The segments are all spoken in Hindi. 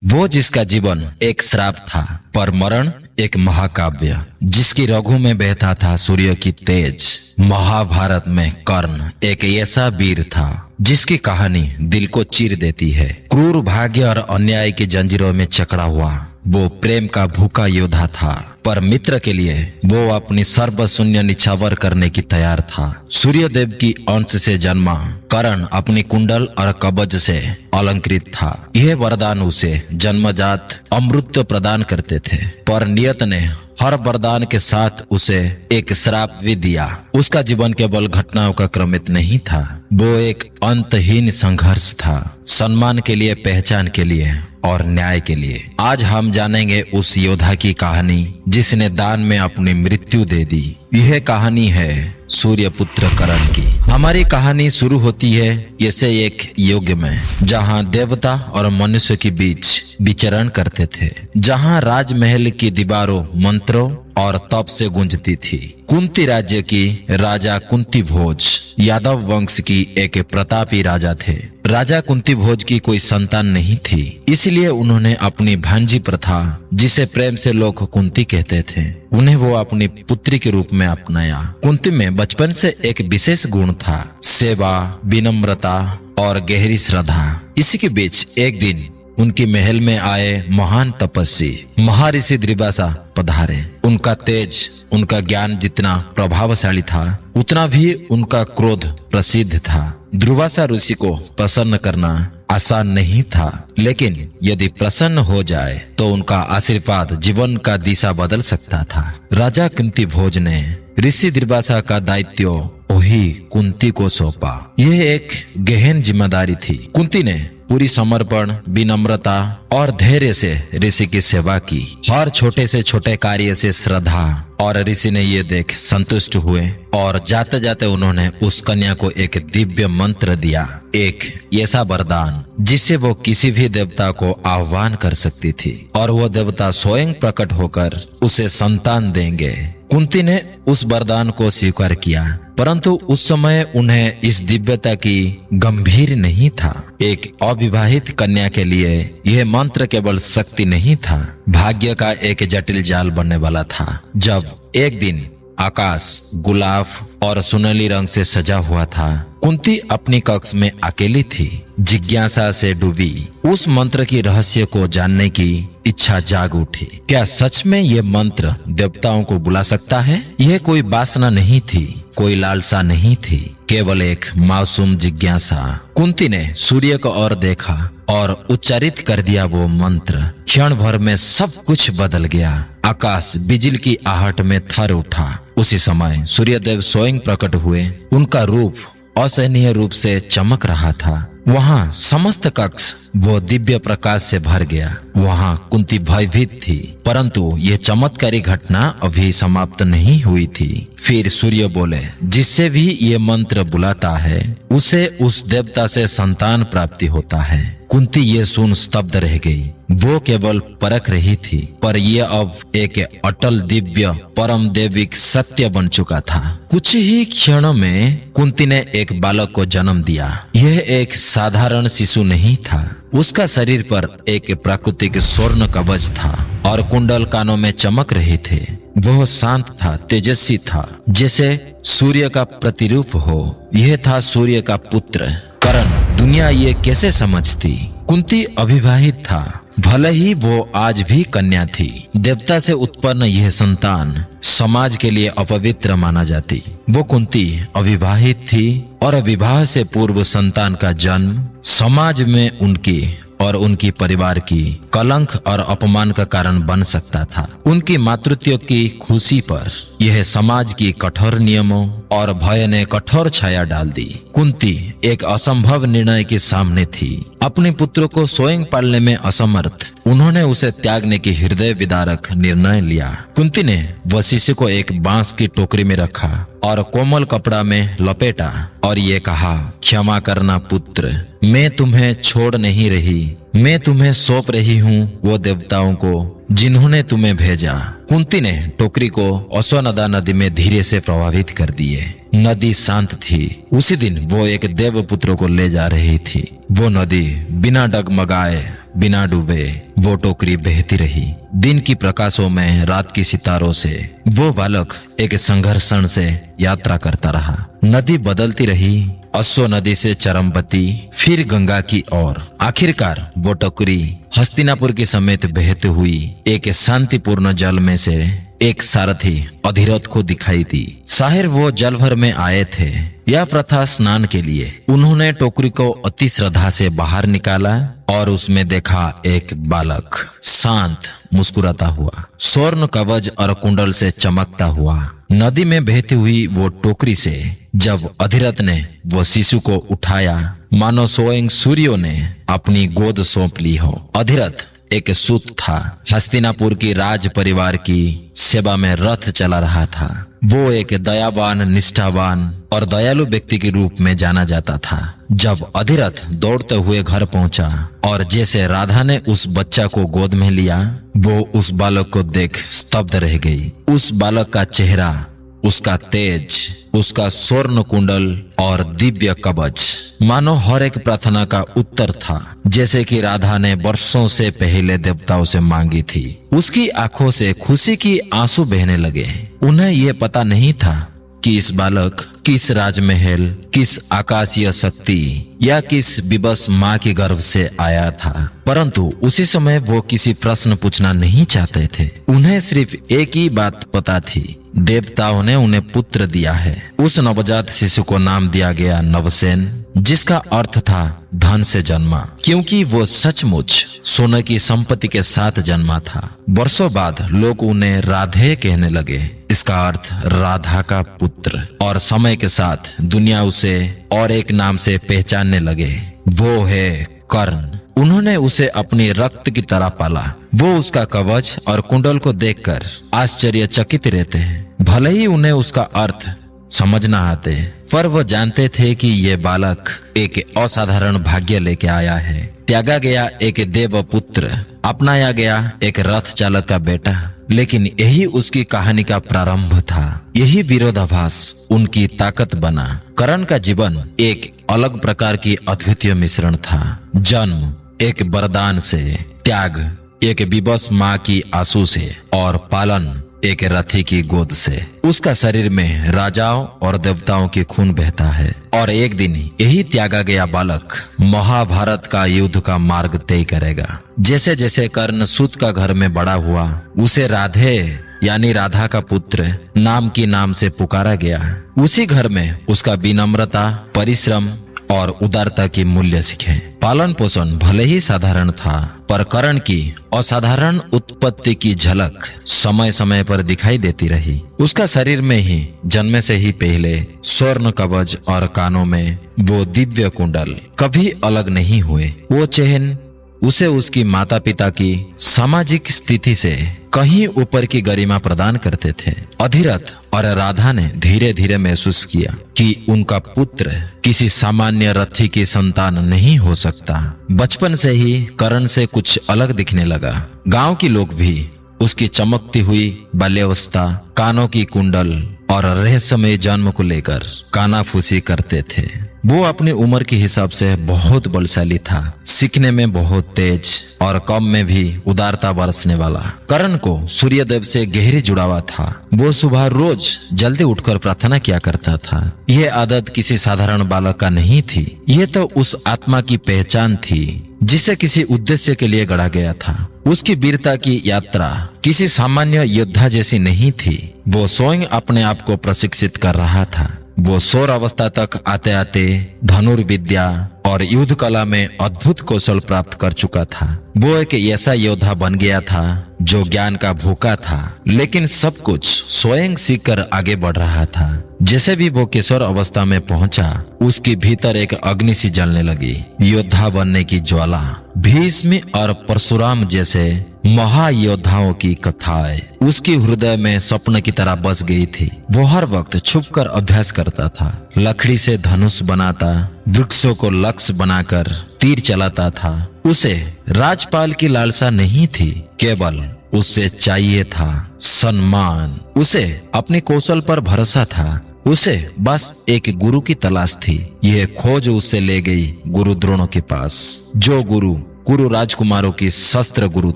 वो जिसका जीवन एक श्राप था पर मरण एक महाकाव्य, जिसकी रगों में बहता था सूर्य की तेज। महाभारत में कर्ण एक ऐसा वीर था जिसकी कहानी दिल को चीर देती है। क्रूर भाग्य और अन्याय की जंजीरों में जकड़ा हुआ वो प्रेम का भूखा योद्धा था, पर मित्र के लिए वो अपनी सर्वशून्य निछावर करने की तैयार था। सूर्यदेव की अंश से जन्मा कर्ण अपनी कुंडल और कवच से अलंकृत था। यह वरदान उसे जन्मजात अमृत प्रदान करते थे, पर नियत ने हर वरदान के साथ उसे एक श्राप भी दिया। उसका जीवन केवल घटनाओं का क्रमित नहीं था, वो एक अंतहीन संघर्ष था, सम्मान के लिए, पहचान के लिए और न्याय के लिए। आज हम जानेंगे उस योद्धा की कहानी जिसने दान में अपनी मृत्यु दे दी। यह कहानी है सूर्यपुत्र कर्ण की। हमारी कहानी शुरू होती है ऐसे एक युग में जहां देवता और मनुष्य के बीच विचरण करते थे, जहां राजमहल की दीवारों मंत्रों और तप से गूंजती थी। कुंती राज्य की राजा कुंती भोज यादव वंश की एक प्रतापी राजा थे। राजा कुंती भोज की कोई संतान नहीं थी, इसलिए उन्होंने अपनी भांजी प्रथा, जिसे प्रेम से लोग कुंती कहते थे, उन्हें वो अपनी पुत्री के रूप में अपनाया। कुंती में बचपन से एक विशेष गुण था, सेवा, विनम्रता और गहरी श्रद्धा। इसी के बीच एक दिन उनकी महल में आए महान तपस्वी महर्षि द्विवासा पधारे। उनका तेज, उनका ज्ञान जितना प्रभावशाली था, उतना भी उनका क्रोध प्रसिद्ध था। द्विवासा ऋषि को प्रसन्न करना आसान नहीं था, लेकिन यदि प्रसन्न हो जाए तो उनका आशीर्वाद जीवन का दिशा बदल सकता था। राजा कुंती भोज ने ऋषि द्विवासा का दायित्व वही कुंती को सौंपा। यह एक गहन जिम्मेदारी थी। कुंती ने पूरी समर्पण, विनम्रता और धैर्य से ऋषि की सेवा की। हर छोटे से छोटे कार्य से श्रद्धा, और ऋषि ने ये देख संतुष्ट हुए और जाते जाते उन्होंने उस कन्या को एक दिव्य मंत्र दिया, एक ऐसा वरदान जिससे वो किसी भी देवता को आह्वान कर सकती थी और वो देवता स्वयं प्रकट होकर उसे संतान देंगे। कुंती ने उस वरदान को स्वीकार किया, परंतु उस समय उन्हें इस दिव्यता की गंभीर नहीं था। एक अविवाहित कन्या के लिए यह मंत्र केवल शक्ति नहीं था, भाग्य का एक जटिल जाल बनने वाला था। जब एक दिन आकाश गुलाब और सुनहली रंग से सजा हुआ था, कुंती अपनी कक्ष में अकेली थी, जिज्ञासा से डूबी। उस मंत्र की रहस्य को जानने की इच्छा जाग उठी। क्या सच में ये मंत्र देवताओं को बुला सकता है? यह कोई वासना नहीं थी, कोई लालसा नहीं थी, केवल एक मासूम जिज्ञासा। कुंती ने सूर्य को और देखा और उच्चारित कर दिया वो मंत्र। क्षण भर में सब कुछ बदल गया। आकाश बिजली की आहट में थर उठा। उसी समय सूर्यदेव स्वयं प्रकट हुए। उनका रूप असहनीय रूप से चमक रहा था। वहां समस्त कक्ष वो दिव्य प्रकाश से भर गया। वहां कुंती भयभीत थी, परंतु ये चमत्कारी घटना अभी समाप्त नहीं हुई थी। फिर सूर्य बोले, जिससे भी ये मंत्र बुलाता है उसे उस देवता से संतान प्राप्ति होता है। कुंती ये सुन स्तब्ध रह गई। वो केवल परख रही थी, पर यह अब एक अटल दिव्य परम दैविक सत्य बन चुका था। कुछ ही क्षणों में कुंती ने एक बालक को जन्म दिया। यह एक साधारण शिशु नहीं था। उसका शरीर पर एक प्राकृतिक स्वर्ण कवच था और कुंडल कानों में चमक रहे थे। वह शांत था, तेजस्वी था, जैसे सूर्य का प्रतिरूप हो। यह था सूर्य का पुत्र कर्ण। दुनिया ये कैसे समझती? कुंती अविवाहित था, भले ही वो आज भी कन्या थी। देवता से उत्पन्न यह संतान समाज के लिए अपवित्र माना जाती। वो कुंती अविवाहित थी और विवाह से पूर्व संतान का जन्म समाज में उनकी और उनकी परिवार की कलंक और अपमान का कारण बन सकता था। उनकी मातृत्व की खुशी पर यह समाज की कठोर नियमों और भय ने कठोर छाया डाल दी। कुंती एक असंभव निर्णय के सामने थी। अपने पुत्र को स्वयं पालने में असमर्थ, उन्होंने उसे त्यागने की हृदय विदारक निर्णय लिया। कुंती ने वशिष्ठ को एक बांस की टोकरी में रखा और कोमल कपड़ा में लपेटा और ये कहा, क्षमा करना पुत्र, मैं तुम्हें छोड़ नहीं रही, मैं तुम्हें सौंप रही हूँ वो देवताओं को जिन्होंने तुम्हें भेजा। कुंती ने टोकरी को अश्वनदा नदी में धीरे से प्रवाहित कर दिए। नदी शांत थी। उसी दिन वो एक देव पुत्र को ले जा रही थी। वो नदी बिना डगमगाए बिना डूबे वो टोकरी बहती रही। दिन की प्रकाशों में, रात की सितारों से वो बालक एक संघर्षण से यात्रा करता रहा। नदी बदलती रही, अश्व नदी से चरमपति, फिर गंगा की ओर। आखिरकार वो टोकरी हस्तिनापुर की समेत बहती हुई एक शांतिपूर्ण जल में से एक सारथी अधिरथ को दिखाई दी। शायर वो जल भर में आए थे यह प्रथा स्नान के लिए। उन्होंने टोकरी को अति श्रद्धा से बाहर निकाला और उसमें देखा एक बालक शांत मुस्कुराता हुआ, स्वर्ण कवच और कुंडल से चमकता हुआ। नदी में बहती हुई वो टोकरी से जब अधिरथ ने वो शिशु को उठाया, मानो स्वयं सूर्य ने अपनी गोद सौंप ली हो। अधिरथ एक सूत था, हस्तिनापुर की राज परिवार की सेवा में रथ चला रहा था। वो एक दयावान, निष्ठावान और दयालु व्यक्ति के रूप में जाना जाता था। जब अधिरथ दौड़ते हुए घर पहुंचा और जैसे राधा ने उस बच्चा को गोद में लिया, वो उस बालक को देख स्तब्ध रह गई। उस बालक का चेहरा, उसका तेज, उसका स्वर्ण कुंडल और दिव्य कवच मानो हर एक प्रार्थना का उत्तर था, जैसे कि राधा ने वर्षों से पहले देवताओं से मांगी थी। उसकी आंखों से खुशी की आंसू बहने लगे। उन्हें यह पता नहीं था कि इस बालक किस राजमहल, किस आकाशीय शक्ति या किस विवश माँ के गर्भ से आया था, परंतु उसी समय वो किसी प्रश्न पूछना नहीं चाहते थे। उन्हें सिर्फ एक ही बात पता थी, देवताओं ने उन्हें पुत्र दिया है। उस नवजात शिशु को नाम दिया गया नवसेन, जिसका अर्थ था धन से जन्मा, क्योंकि वो सचमुच सोने की संपत्ति के साथ जन्मा था। वर्षों बाद लोग उन्हें राधे कहने लगे, इसका अर्थ राधा का पुत्र, और समय के साथ दुनिया उसे और एक नाम से पहचानने लगे, वो है कर्ण। उन्होंने उसे अपनी रक्त की तरह पाला। वो उसका कवच और कुंडल को देखकर आश्चर्यचकित रहते हैं, भले ही उन्हें उसका अर्थ समझ ना आते, पर वो जानते थे कि ये बालक एक असाधारण भाग्य लेके आया है। त्यागा गया एक देव पुत्र, अपनाया गया एक रथ चालक का बेटा, लेकिन यही उसकी कहानी का प्रारंभ था। यही विरोधाभास उनकी ताकत बना। करण का जीवन एक अलग प्रकार की अद्वितीय मिश्रण था। जन्म एक वरदान से, त्याग एक विवश माँ की आंसू से, और पालन एक रथी की गोद से। उसका शरीर में राजाओं और देवताओं की खून बहता है, और एक दिन यही त्यागा गया बालक महाभारत का युद्ध का मार्ग तय करेगा। जैसे जैसे कर्ण सूत का घर में बड़ा हुआ, उसे राधे यानी राधा का पुत्र नाम से पुकारा गया। उसी घर में उसका विनम्रता, परिश्रम और उदारता की मूल्य सीखे। पालन पोषण भले ही साधारण था, पर कर्ण की असाधारण उत्पत्ति की झलक समय समय पर दिखाई देती रही। उसका शरीर में ही जन्म से ही पहले स्वर्ण कवच और कानों में वो दिव्य कुंडल कभी अलग नहीं हुए। वो चिन्ह उसे उसकी माता पिता की सामाजिक स्थिति से कहीं ऊपर की गरिमा प्रदान करते थे। अधिरथ और राधा ने धीरे धीरे महसूस किया कि उनका पुत्र किसी सामान्य रथी की संतान नहीं हो सकता। बचपन से ही कर्ण से कुछ अलग दिखने लगा। गांव के लोग भी उसकी चमकती हुई बाल्यावस्था, कानों की कुंडल और रहस्यमय जन्म को लेकर कानाफूसी करते थे। वो अपनी उम्र के हिसाब से बहुत बलशाली था, सीखने में बहुत तेज और कम में भी उदारता बरसने वाला। कर्ण को सूर्यदेव से गहरी जुड़ावा था। वो सुबह रोज जल्दी उठकर प्रार्थना किया करता था। यह आदत किसी साधारण बालक का नहीं थी, यह तो उस आत्मा की पहचान थी जिसे किसी उद्देश्य के लिए गढ़ा गया था। उसकी वीरता की यात्रा किसी सामान्य योद्धा जैसी नहीं थी। वो स्वयं अपने आप को प्रशिक्षित कर रहा था। वो सौर अवस्था तक आते आते धनुर्विद्या और युद्ध कला में अद्भुत कौशल प्राप्त कर चुका था। वो एक ऐसा योद्धा बन गया था जो ज्ञान का भूखा था, लेकिन सब कुछ स्वयं सीखकर आगे बढ़ रहा था। जैसे भी वो किशोर अवस्था में पहुंचा, उसके भीतर एक अग्नि सी जलने लगी। योद्धा बनने की ज्वाला, भीष्म और परशुराम जैसे महायोद्धाओं की कथाएं उसकी हृदय में स्वप्न की तरह बस गई थी। वो हर वक्त छुपकर अभ्यास करता था, लकड़ी से धनुष बनाता, वृक्षों को लक्ष्य बनाकर तीर चलाता था। उसे राजपाल की लालसा नहीं थी, केवल उससे चाहिए था सम्मान। उसे अपने कौशल पर भरोसा था। उसे बस एक गुरु की तलाश थी। यह खोज उससे ले गई गुरु द्रोणों के पास। जो गुरु कुरु राजकुमारों की शस्त्र गुरु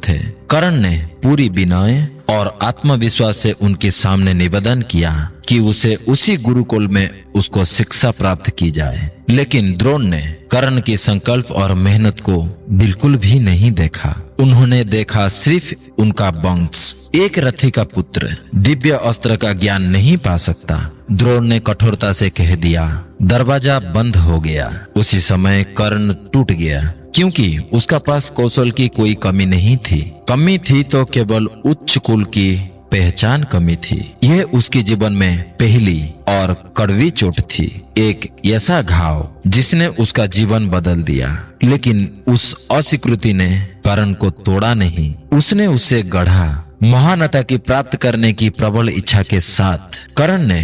थे। कर्ण ने पूरी विनय और आत्मविश्वास से उनके सामने निवेदन किया कि उसे उसी गुरुकुल में उसको शिक्षा प्राप्त की जाए। लेकिन द्रोण ने कर्ण की संकल्प और मेहनत को बिल्कुल भी नहीं देखा। उन्होंने देखा सिर्फ उनका वंश, एक रथी का पुत्र दिव्य अस्त्र का ज्ञान नहीं पा सकता। द्रोण ने कठोरता से कह दिया। दरवाजा बंद हो गया। उसी समय कर्ण टूट गया, क्योंकि उसका पास कौशल की कोई कमी नहीं थी। कमी थी तो केवल उच्च कुल की पहचान कमी थी। यह उसके जीवन में पहली और कड़वी चोट थी, एक ऐसा घाव जिसने उसका जीवन बदल दिया। लेकिन उस अस्वीकृति ने कर्ण को तोड़ा नहीं, उसने उसे गढ़ा। महानता की प्राप्त करने की प्रबल इच्छा के साथ कर्ण ने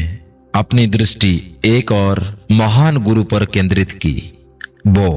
अपनी दृष्टि एक और महान गुरु पर केंद्रित की, वो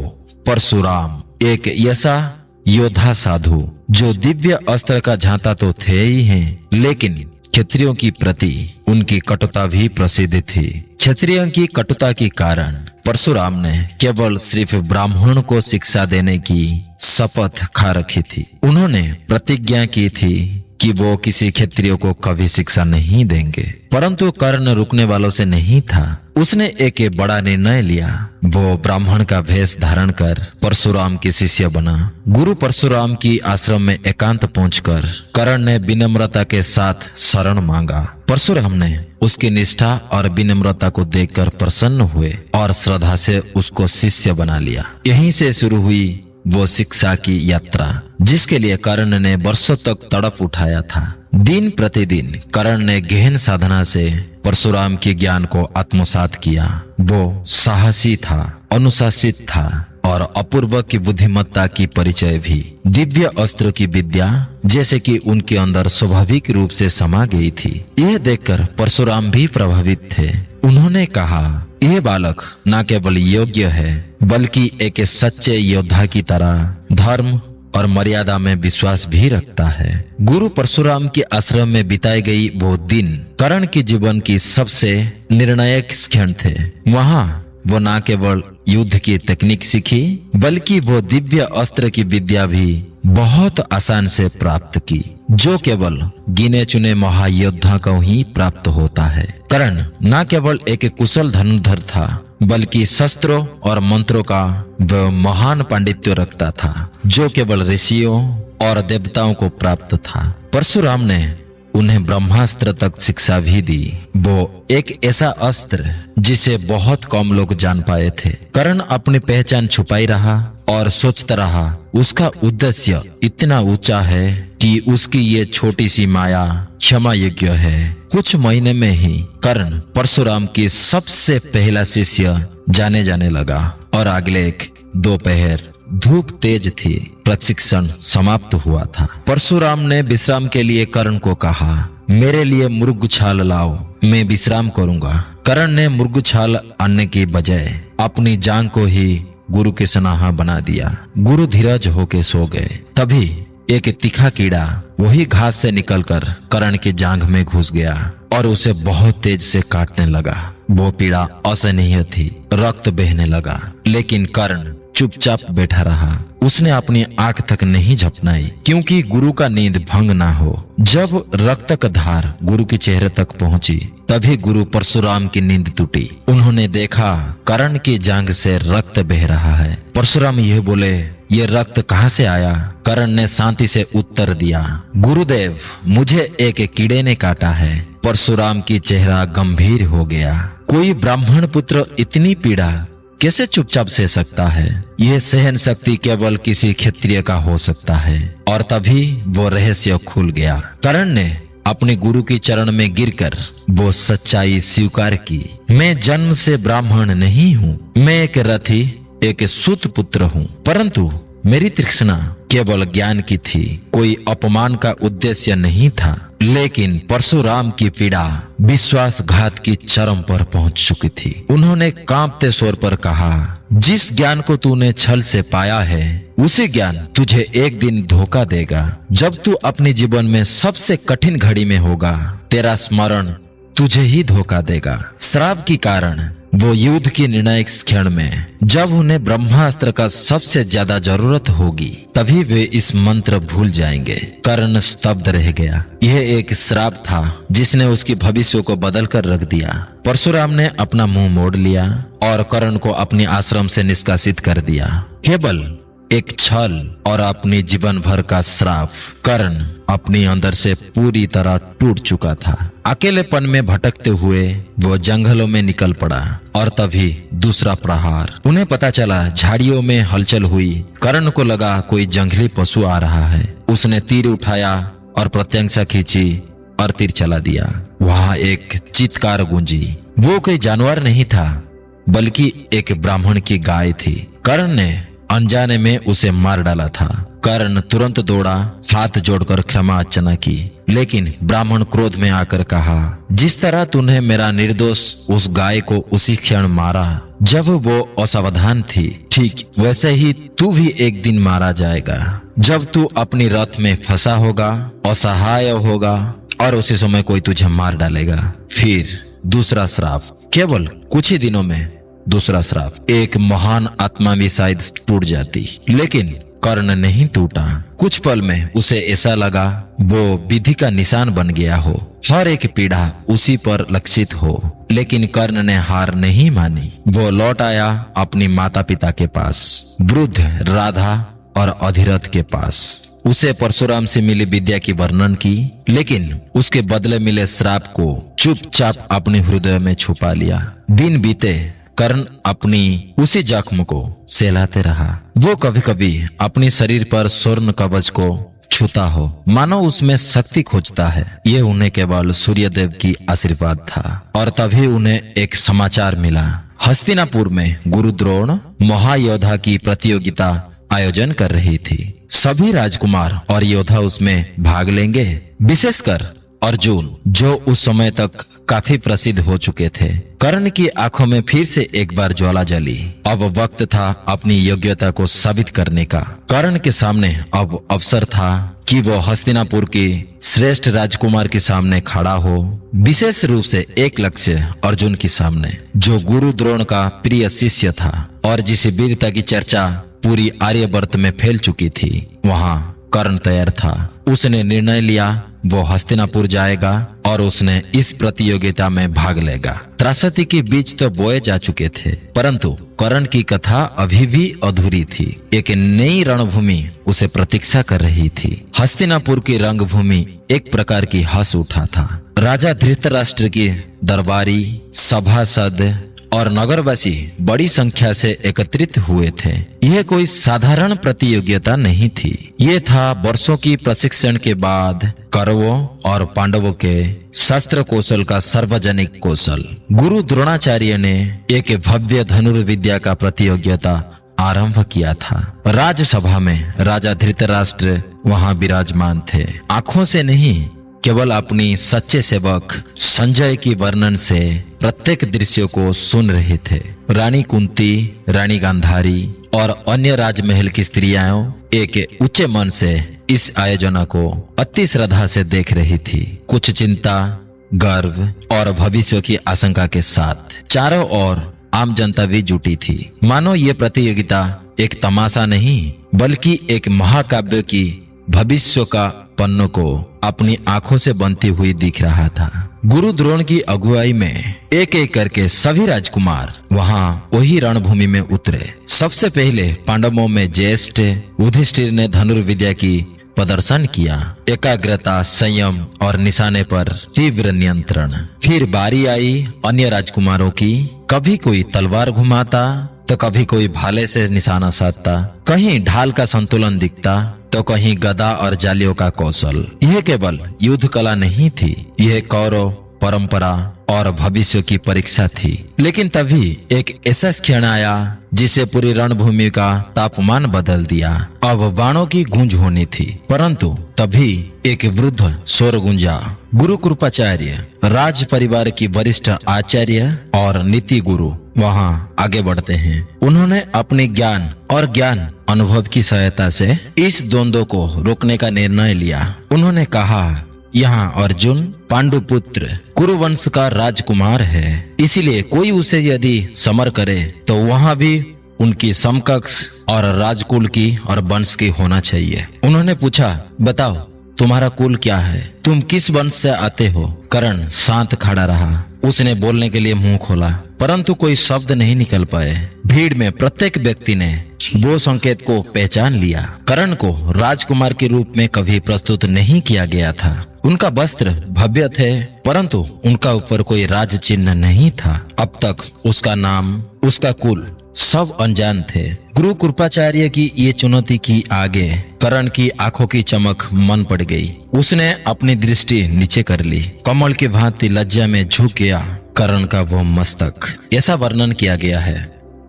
परशुराम, एक ऐसा योद्धा साधु जो दिव्य अस्त्र का झांता तो थे ही हैं, लेकिन क्षत्रियों की प्रति उनकी कटुता भी प्रसिद्ध थी। क्षत्रियों की कटुता के कारण परशुराम ने केवल सिर्फ ब्राह्मण को शिक्षा देने की शपथ खा रखी थी। उन्होंने प्रतिज्ञा की थी कि वो किसी क्षत्रिय को कभी शिक्षा नहीं देंगे। परंतु कर्ण रुकने वालों से नहीं था। उसने एक बड़ा निर्णय लिया। वो ब्राह्मण का वेश धारण कर परशुराम की शिष्य बना। गुरु परशुराम की आश्रम में एकांत पहुंचकर कर्ण ने विनम्रता के साथ शरण मांगा। परशुराम ने उसकी निष्ठा और विनम्रता को देखकर प्रसन्न हुए और श्रद्धा से उसको शिष्य बना लिया। यहीं से शुरू हुई वो शिक्षा की यात्रा, जिसके लिए कर्ण ने वर्षों तक तड़प उठाया था। दिन प्रतिदिन कर्ण ने गहन साधना से परशुराम के ज्ञान को आत्मसात किया। वो साहसी था, अनुशासित था और अपूर्व की बुद्धिमत्ता की परिचय भी। दिव्य अस्त्र की विद्या जैसे कि उनके अंदर स्वाभाविक रूप से समा गई थी। यह देखकर परशुराम भी प्रभावित थे। उन्होंने कहा, यह बालक न केवल योग्य है बल्कि एक सच्चे योद्धा की तरह धर्म और मर्यादा में विश्वास भी रखता है। गुरु परशुराम के आश्रम में बिताए गई वो दिन कर्ण के जीवन की सबसे निर्णायक क्षण थे। वहाँ वो न केवल युद्ध की तकनीक सीखी बल्कि वो दिव्य अस्त्र की विद्या भी बहुत आसान से प्राप्त की, जो केवल गिने चुने महायोद्धा को ही प्राप्त होता है। कर्ण न केवल एक कुशल धनुर्धर था बल्कि शस्त्रों और मंत्रों का वह महान पांडित्य रखता था, जो केवल ऋषियों और देवताओं को प्राप्त था। परशुराम ने उन्हें ब्रह्मास्त्र तक शिक्षा भी दी। वो एक ऐसा अस्त्र जिसे बहुत कम लोग जान पाए थे। कर्ण अपनी पहचान छुपाई रहा और सोचता रहा, उसका उद्देश्य इतना ऊंचा है कि उसकी ये छोटी सी माया क्षमा योग्य है। कुछ महीने में ही कर्ण परशुराम की सबसे पहला शिष्य जाने लगा और अगले एक दोपहर धूप तेज थी, प्रशिक्षण समाप्त हुआ था। परशुराम ने विश्राम के लिए कर्ण को कहा, मेरे लिए मुर्ग छाल लाओ, मैं विश्राम करूंगा। कर्ण ने मुर्ग छाल आने की बजाय अपनी जांग को ही गुरु के सनाहा बना दिया। गुरु धीरज होके सो गए। तभी एक तीखा कीड़ा वही घास से निकलकर कर्ण की जांघ में घुस गया और उसे बहुत तेज से काटने लगा। वो पीड़ा असहनीय थी, रक्त बहने लगा, लेकिन कर्ण चुपचाप बैठा रहा। उसने अपनी आंख तक नहीं झपनाई, क्योंकि गुरु का नींद भंग ना हो। जब रक्त का धार गुरु के चेहरे तक पहुंची, तभी गुरु परशुराम की नींद टूटी। उन्होंने देखा कर्ण की जांघ से रक्त बह रहा है। परशुराम यह बोले, ये रक्त कहाँ से आया? कर्ण ने शांति से उत्तर दिया, गुरुदेव, मुझे एक कीड़े ने काटा है। परशुराम की चेहरा गंभीर हो गया। कोई ब्राह्मण पुत्र इतनी पीड़ा कैसे चुपचाप सह सकता है? यह सहन शक्ति केवल किसी क्षत्रिय का हो सकता है। और तभी वो रहस्य खुल गया। कर्ण ने अपने गुरु के चरण में गिरकर वो सच्चाई स्वीकार की। मैं जन्म से ब्राह्मण नहीं हूँ, मैं एक रथी, एक सूत पुत्र हूँ, परंतु मेरी तृष्णा केवल ज्ञान की थी, कोई अपमान का उद्देश्य नहीं था। लेकिन परशुराम की पीड़ा विश्वासघात की चरम पर पहुंच चुकी थी। उन्होंने कांपते स्वर पर कहा, जिस ज्ञान को तूने छल से पाया है, उसी ज्ञान तुझे एक दिन धोखा देगा। जब तू अपने जीवन में सबसे कठिन घड़ी में होगा, तेरा स्मरण तुझे ही धोखा देगा। श्राप के कारण वो युद्ध की निर्णायक क्षण में, जब उन्हें ब्रह्मास्त्र का सबसे ज्यादा जरूरत होगी, तभी वे इस मंत्र भूल जाएंगे। कर्ण स्तब्ध रह गया। यह एक श्राप था जिसने उसकी भविष्य को बदल कर रख दिया। परशुराम ने अपना मुंह मोड़ लिया और कर्ण को अपने आश्रम से निष्कासित कर दिया। केवल एक छल और अपनी जीवन भर का श्राप। कर्ण अपने अंदर से पूरी तरह टूट चुका था। अकेलेपन में भटकते हुए वो जंगलों में निकल पड़ा और तभी दूसरा प्रहार। उन्हें पता चला झाड़ियों में हलचल हुई। कर्ण को लगा कोई जंगली पशु आ रहा है। उसने तीर उठाया और प्रत्यंक्षा खींची और तीर चला दिया। वहां एक चीत्कार गूंजी। वो कोई जानवर नहीं था, बल्कि एक ब्राह्मण की गाय थी। कर्ण ने अनजाने में उसे मार डाला था। कर्ण तुरंत दौड़ा, हाथ जोड़कर क्षमा याचना की, लेकिन ब्राह्मण क्रोध में आकर कहा, जिस तरह तूने मेरा निर्दोष उस गाय को उसी क्षण मारा जब वो असावधान थी, ठीक वैसे ही तू भी एक दिन मारा जाएगा, जब तू अपनी रथ में फंसा होगा, असहाय होगा और उसी समय कोई तुझे मार डालेगा। फिर दूसरा श्राप। केवल कुछ ही दिनों में दूसरा श्राप। एक महान आत्मा भी शायद टूट जाती, लेकिन कर्ण नहीं टूटा। कुछ पल में उसे ऐसा लगा वो विधि का निशान बन गया हो, हर एक पीड़ा उसी पर लक्षित हो। लेकिन कर्ण ने हार नहीं मानी। वो लौट आया अपनी माता पिता के पास, वृद्ध राधा और अधिरथ के पास। उसे परशुराम से मिली विद्या की वर्णन की, लेकिन उसके बदले मिले श्राप को चुपचाप अपने हृदय में छुपा लिया। दिन बीते, कर्ण अपनी उसी जख्म को सहलाते रहा। वो कभी कभी अपने शरीर पर स्वर्ण कवच को छूता हो, मानो उसमें शक्ति खोजता है। ये उन्हें केवल सूर्यदेव की आशीर्वाद था। और तभी उन्हें एक समाचार मिला। हस्तिनापुर में गुरु द्रोण महायोद्धा की प्रतियोगिता आयोजन कर रही थी। सभी राजकुमार और योद्धा उसमें भाग लेंगे, विशेषकर अर्जुन, जो उस समय तक काफी प्रसिद्ध हो चुके थे। कर्ण की आंखों में फिर से एक बार ज्वाला जली। अब वक्त था अपनी योग्यता को साबित करने का। कर्ण के सामने अब अवसर था कि वो हस्तिनापुर के श्रेष्ठ राजकुमार के सामने खड़ा हो, विशेष रूप से एक लक्ष्य अर्जुन के सामने, जो गुरु द्रोण का प्रिय शिष्य था और जिस वीरता की चर्चा पूरी आर्यवर्त में फैल चुकी थी। वहां कर्ण तैयार था। उसने निर्णय लिया वो हस्तिनापुर जाएगा और उसने इस प्रतियोगिता में भाग लेगा। त्रासदी के बीज तो बोए जा चुके थे, परंतु कर्ण की कथा अभी भी अधूरी थी। एक नई रणभूमि उसे प्रतीक्षा कर रही थी। हस्तिनापुर की रंगभूमि एक प्रकार की हंस उठा था। राजा धृतराष्ट्र की दरबारी, सभासद और नगरवासी बड़ी संख्या से एकत्रित हुए थे। यह कोई साधारण प्रतियोगिता नहीं थी। ये था वर्षों की प्रशिक्षण के बाद कौरवों और पांडवों के शस्त्र कौशल का सार्वजनिक कौशल। गुरु द्रोणाचार्य ने एक भव्य धनुर्विद्या का प्रतियोगिता आरंभ किया था। राजसभा में राजा धृतराष्ट्र वहां विराजमान थे। आंखों से नहीं, केवल अपनी सच्चे सेवक संजय की वर्णन से प्रत्येक दृश्य को सुन रहे थे। रानी कुंती, रानी गांधारी और अन्य राजमहल की स्त्रियां एक ऊंचे मन से इस आयोजन को अति श्रद्धा से देख रही थी, कुछ चिंता, गर्व और भविष्य की आशंका के साथ। चारों ओर आम जनता भी जुटी थी, मानो ये प्रतियोगिता एक तमाशा नहीं बल्कि एक महाकाव्य की भविष्य का पन्नों को अपनी आंखों से बनती हुई दिख रहा था। गुरु द्रोण की अगुवाई में एक एक करके सभी राजकुमार वहां वही रणभूमि में उतरे। सबसे पहले पांडवों में ज्येष्ठ युधिष्ठिर ने धनुर्विद्या की प्रदर्शन किया। एकाग्रता, संयम और निशाने पर तीव्र नियंत्रण। फिर बारी आई अन्य राजकुमारों की। कभी कोई तलवार घुमाता तो कभी कोई भाले से निशाना साधता, कहीं ढाल का संतुलन दिखता तो कहीं गदा और जालियों का कौशल। यह केवल युद्ध कला नहीं थी, यह कौरव परंपरा और भविष्य की परीक्षा थी। लेकिन तभी एक ऐसा क्षण आया जिसे पूरी रणभूमि का तापमान बदल दिया। अब बाणों की गूंज होनी थी, परंतु तभी एक वृद्ध स्वर गूंजा। गुरु कृपाचार्य, राज परिवार की वरिष्ठ आचार्य और नीति गुरु वहां आगे बढ़ते हैं। उन्होंने अपने ज्ञान और ज्ञान अनुभव की सहायता से इस द्वंद्व को रोकने का निर्णय लिया। उन्होंने कहा, यहाँ अर्जुन पांडुपुत्र कुरुवंश का राजकुमार है, इसलिए कोई उसे यदि समर करे तो वहाँ भी उनकी समकक्ष और राजकुल की और वंश की होना चाहिए। उन्होंने पूछा, बताओ तुम्हारा कुल क्या है, तुम किस वंश से आते हो? कर्ण शांत खड़ा रहा। उसने बोलने के लिए मुंह खोला, परंतु कोई शब्द नहीं निकल पाए। भीड़ में प्रत्येक व्यक्ति ने वो संकेत को पहचान लिया। कर्ण को राजकुमार के रूप में कभी प्रस्तुत नहीं किया गया था। उनका वस्त्र भव्य थे, परंतु उनका ऊपर कोई राज चिन्ह नहीं था। अब तक उसका नाम, उसका कुल सब अनजान थे। गुरु कृपाचार्य की ये चुनौती की आगे कर्ण की आंखों की चमक मन पड़ गई। उसने अपनी दृष्टि नीचे कर ली। कमल की भांति लज्जा में झुक गया कर्ण का वो मस्तक। ऐसा वर्णन किया गया है।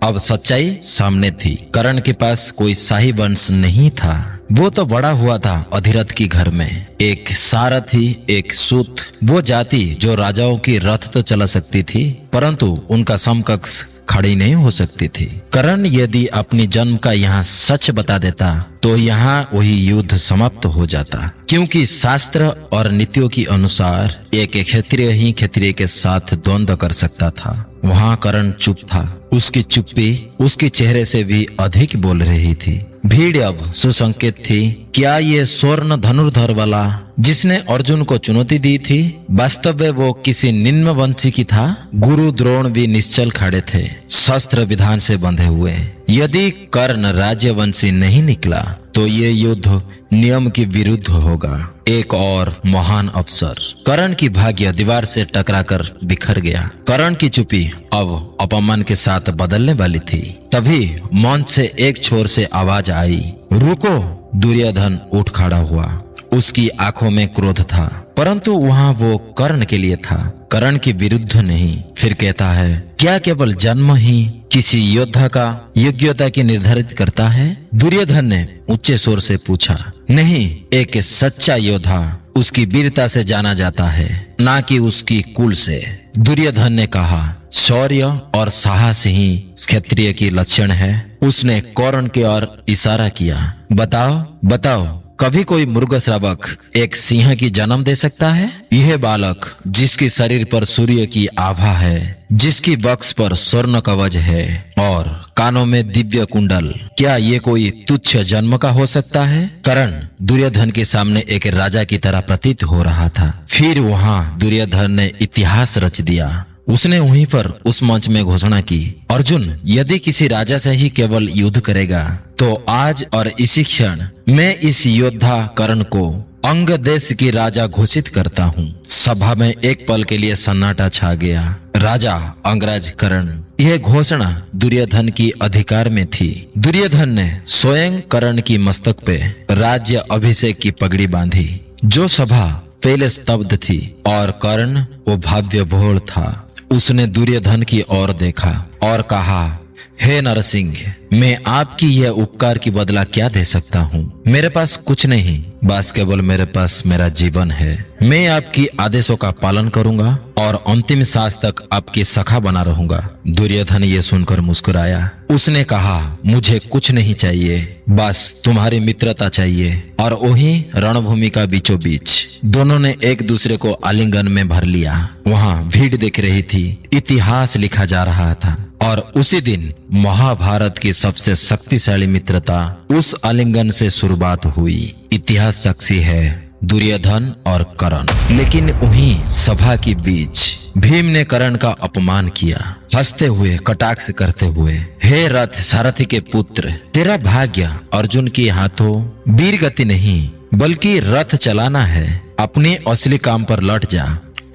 अब सच्चाई सामने थी। कर्ण के पास कोई शाही वंश नहीं था। वो तो बड़ा हुआ था अधिरथ की घर में। एक सारथी, एक सूत, वो जाति जो राजाओं की रथ तो चला सकती थी, परंतु उनका समकक्ष खड़ी नहीं हो सकती थी। कर्ण यदि अपनी जन्म का यहाँ सच बता देता तो यहाँ वही युद्ध समाप्त हो जाता, क्योंकि शास्त्र और नीतियों के अनुसार एक क्षत्रिय ही क्षत्रिय के साथ द्वंद्व कर सकता था। वहाँ कर्ण चुप था। उसकी चुप्पी उसके चेहरे से भी अधिक बोल रही थी। भीड़ अब सुसंकेत थी। क्या ये स्वर्ण धनुर्धर वाला जिसने अर्जुन को चुनौती दी थी, वास्तव में वो किसी निम्न वंशी की था? गुरु द्रोण भी निश्चल खड़े थे, शस्त्र विधान से बंधे हुए। यदि कर्ण राज्यवंशी नहीं निकला तो ये युद्ध नियम के विरुद्ध होगा। एक और महान अवसर। कर्ण की भाग्य दीवार से टकराकर बिखर गया। कर्ण की चुप्पी अब अपमान के साथ बदलने वाली थी। तभी मंच से एक छोर से आवाज आई, रुको। दुर्योधन उठ खड़ा हुआ। उसकी आंखों में क्रोध था, परंतु वहाँ वो कर्ण के लिए था, कर्ण के विरुद्ध नहीं। फिर कहता है, क्या केवल जन्म ही किसी योद्धा का योग्यता की निर्धारित करता है? दुर्योधन ने ऊंचे स्वर से पूछा। नहीं, एक सच्चा योद्धा उसकी वीरता से जाना जाता है, ना कि उसकी कुल से। दुर्योधन ने कहा, शौर्य और साहस ही क्षत्रिय की लक्षण है। उसने कर्ण की ओर इशारा किया। बताओ बताओ, कभी कोई मृग श्रावक एक सिंह की जन्म दे सकता है? यह बालक जिसके शरीर पर सूर्य की आभा है, जिसकी वक्ष पर स्वर्ण कवच है और कानों में दिव्य कुंडल, क्या ये कोई तुच्छ जन्म का हो सकता है? कर्ण दुर्योधन के सामने एक राजा की तरह प्रतीत हो रहा था। फिर वहाँ दुर्योधन ने इतिहास रच दिया। उसने वहीं पर उस मंच में घोषणा की, अर्जुन यदि किसी राजा से ही केवल युद्ध करेगा तो आज और इसी क्षण मैं इस योद्धा कर्ण को अंग देश की राजा घोषित करता हूँ। सभा में एक पल के लिए सन्नाटा छा गया। राजा अंगराज कर्ण, यह घोषणा दुर्योधन की अधिकार में थी। दुर्योधन ने स्वयं कर्ण की मस्तक पे राज्य अभिषेक की पगड़ी बांधी। जो सभा पहले स्तब्ध थी और कर्ण वो भव्य भोल था। उसने दुर्योधन की ओर देखा और कहा, हे नरसिंह, मैं आपकी यह उपकार की बदला क्या दे सकता हूँ? मेरे पास कुछ नहीं, बस केवल मेरे पास मेरा जीवन है। मैं आपकी आदेशों का पालन करूंगा और अंतिम सांस तक आपकी सखा बना रहूंगा। दुर्योधन ये सुनकर मुस्कुराया। उसने कहा, मुझे कुछ नहीं चाहिए, बस तुम्हारी मित्रता चाहिए। और वहीं रणभूमि का बीचों बीच दोनों ने एक दूसरे को आलिंगन में भर लिया। वहाँ भीड़ देख रही थी। इतिहास लिखा जा रहा था और उसी दिन महाभारत की सबसे शक्तिशाली मित्रता उस आलिंगन से शुरुआत हुई। इतिहास साक्षी है दुर्योधन और कर्ण। लेकिन वहीं सभा के बीच भीम ने कर्ण का अपमान किया, हंसते हुए, कटाक्ष करते हुए। हे रथ सारथी के पुत्र, तेरा भाग्य अर्जुन के हाथों वीर गति नहीं बल्कि रथ चलाना है। अपने असली काम पर लौट जा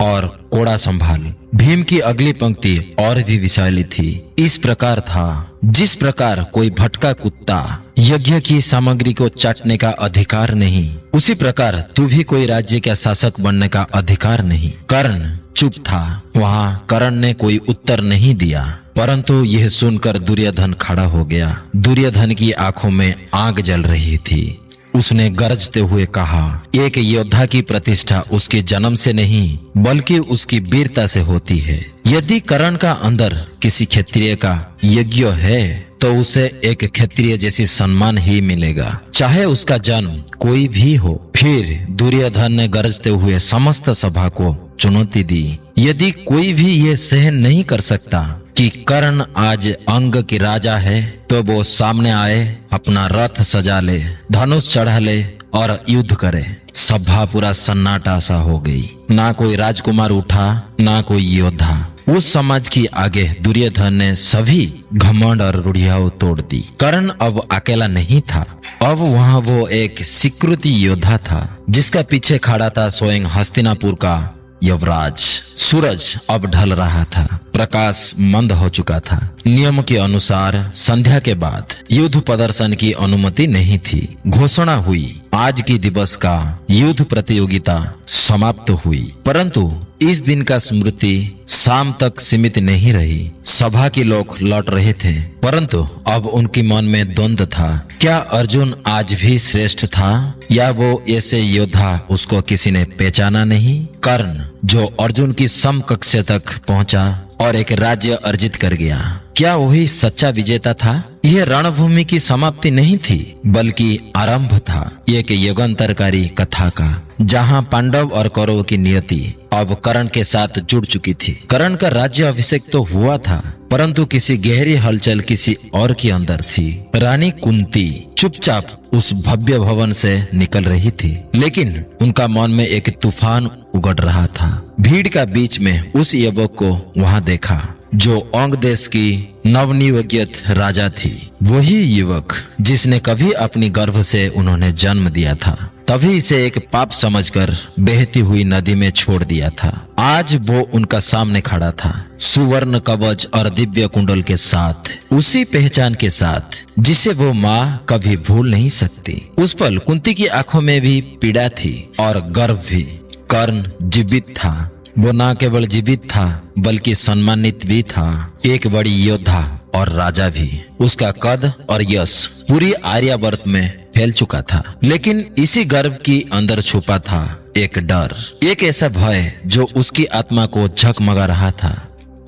और कोड़ा संभाल। भीम की अगली पंक्ति और भी विशाली थी। इस प्रकार था, जिस प्रकार कोई भटका कुत्ता यज्ञ की सामग्री को चाटने का अधिकार नहीं, उसी प्रकार तू भी कोई राज्य का शासक बनने का अधिकार नहीं। कर्ण चुप था। वहाँ कर्ण ने कोई उत्तर नहीं दिया, परंतु यह सुनकर दुर्योधन खड़ा हो गया। दुर्योधन की आंखों में आग जल रही थी। उसने गरजते हुए कहा, एक योद्धा की प्रतिष्ठा उसके जन्म से नहीं बल्कि उसकी वीरता से होती है। यदि कर्ण का अंदर किसी क्षत्रिय का यज्ञ है तो उसे एक क्षत्रिय जैसी सम्मान ही मिलेगा, चाहे उसका जन्म कोई भी हो। फिर दुर्योधन ने गरजते हुए समस्त सभा को चुनौती दी, यदि कोई भी ये सहन नहीं कर सकता कि कर्ण आज अंग की राजा है, तो वो सामने आए, अपना रथ सजा ले, धनुष चढ़ा ले और युद्ध करे। सभा पूरा सन्नाटा सा हो गई। ना कोई राजकुमार उठा, ना कोई योद्धा। उस समाज की आगे दुर्योधन ने सभी घमंड और रूढ़ियां तोड़ दी। कर्ण अब अकेला नहीं था, अब वहाँ वो एक स्वीकृति योद्धा था, जिसका पीछे खड़ा था स्वयं हस्तिनापुर का युवराज। सूरज अब ढल रहा था, प्रकाश मंद हो चुका था। नियम के अनुसार संध्या के बाद युद्ध प्रदर्शन की अनुमति नहीं थी। घोषणा हुई, आज की दिवस का युद्ध प्रतियोगिता समाप्त हुई। परंतु इस दिन का स्मृति शाम तक सीमित नहीं रही। सभा के लोग लौट रहे थे, परंतु अब उनके मन में द्वंद्व था। क्या अर्जुन आज भी श्रेष्ठ था, या वो ऐसे योद्धा उसको किसी ने पहचाना नहीं? कर्ण जो अर्जुन की समकक्ष तक पहुंचा और एक राज्य अर्जित कर गया, क्या वही सच्चा विजेता था? यह रणभूमि की समाप्ति नहीं थी, बल्कि आरंभ था एक युगांतरकारी कथा का, जहां पांडव और कौरव की नियति अब कर्ण के साथ जुड़ चुकी थी। कर्ण का राज्य अभिषेक तो हुआ था, परंतु किसी गहरी हलचल किसी और के अंदर थी। रानी कुंती चुपचाप उस भव्य भवन से निकल रही थी, लेकिन उनका मन में एक तूफान उगड़ रहा था। भीड़ का बीच में उस युवक को वहां देखा, जो अंग देश की नवनियुक्त राजा थी। वही युवक जिसने कभी अपनी गर्भ से उन्होंने जन्म दिया था, तभी इसे एक पाप समझकर बहती हुई नदी में छोड़ दिया था। आज वो उनका सामने खड़ा था, सुवर्ण कवच और दिव्य कुंडल के साथ, उसी पहचान के साथ जिसे वो माँ कभी भूल नहीं सकती। उस पल कुंती की आंखों में भी पीड़ा थी और गर्व भी। कर्ण जीवित था, वो न केवल जीवित था बल्कि सम्मानित भी था, एक बड़ी योद्धा और राजा भी। उसका कद और यश पूरी आर्यावर्त में फैल चुका था, लेकिन इसी गर्व की अंदर छुपा था एक डर, एक ऐसा भय जो उसकी आत्मा को झकमगा रहा था,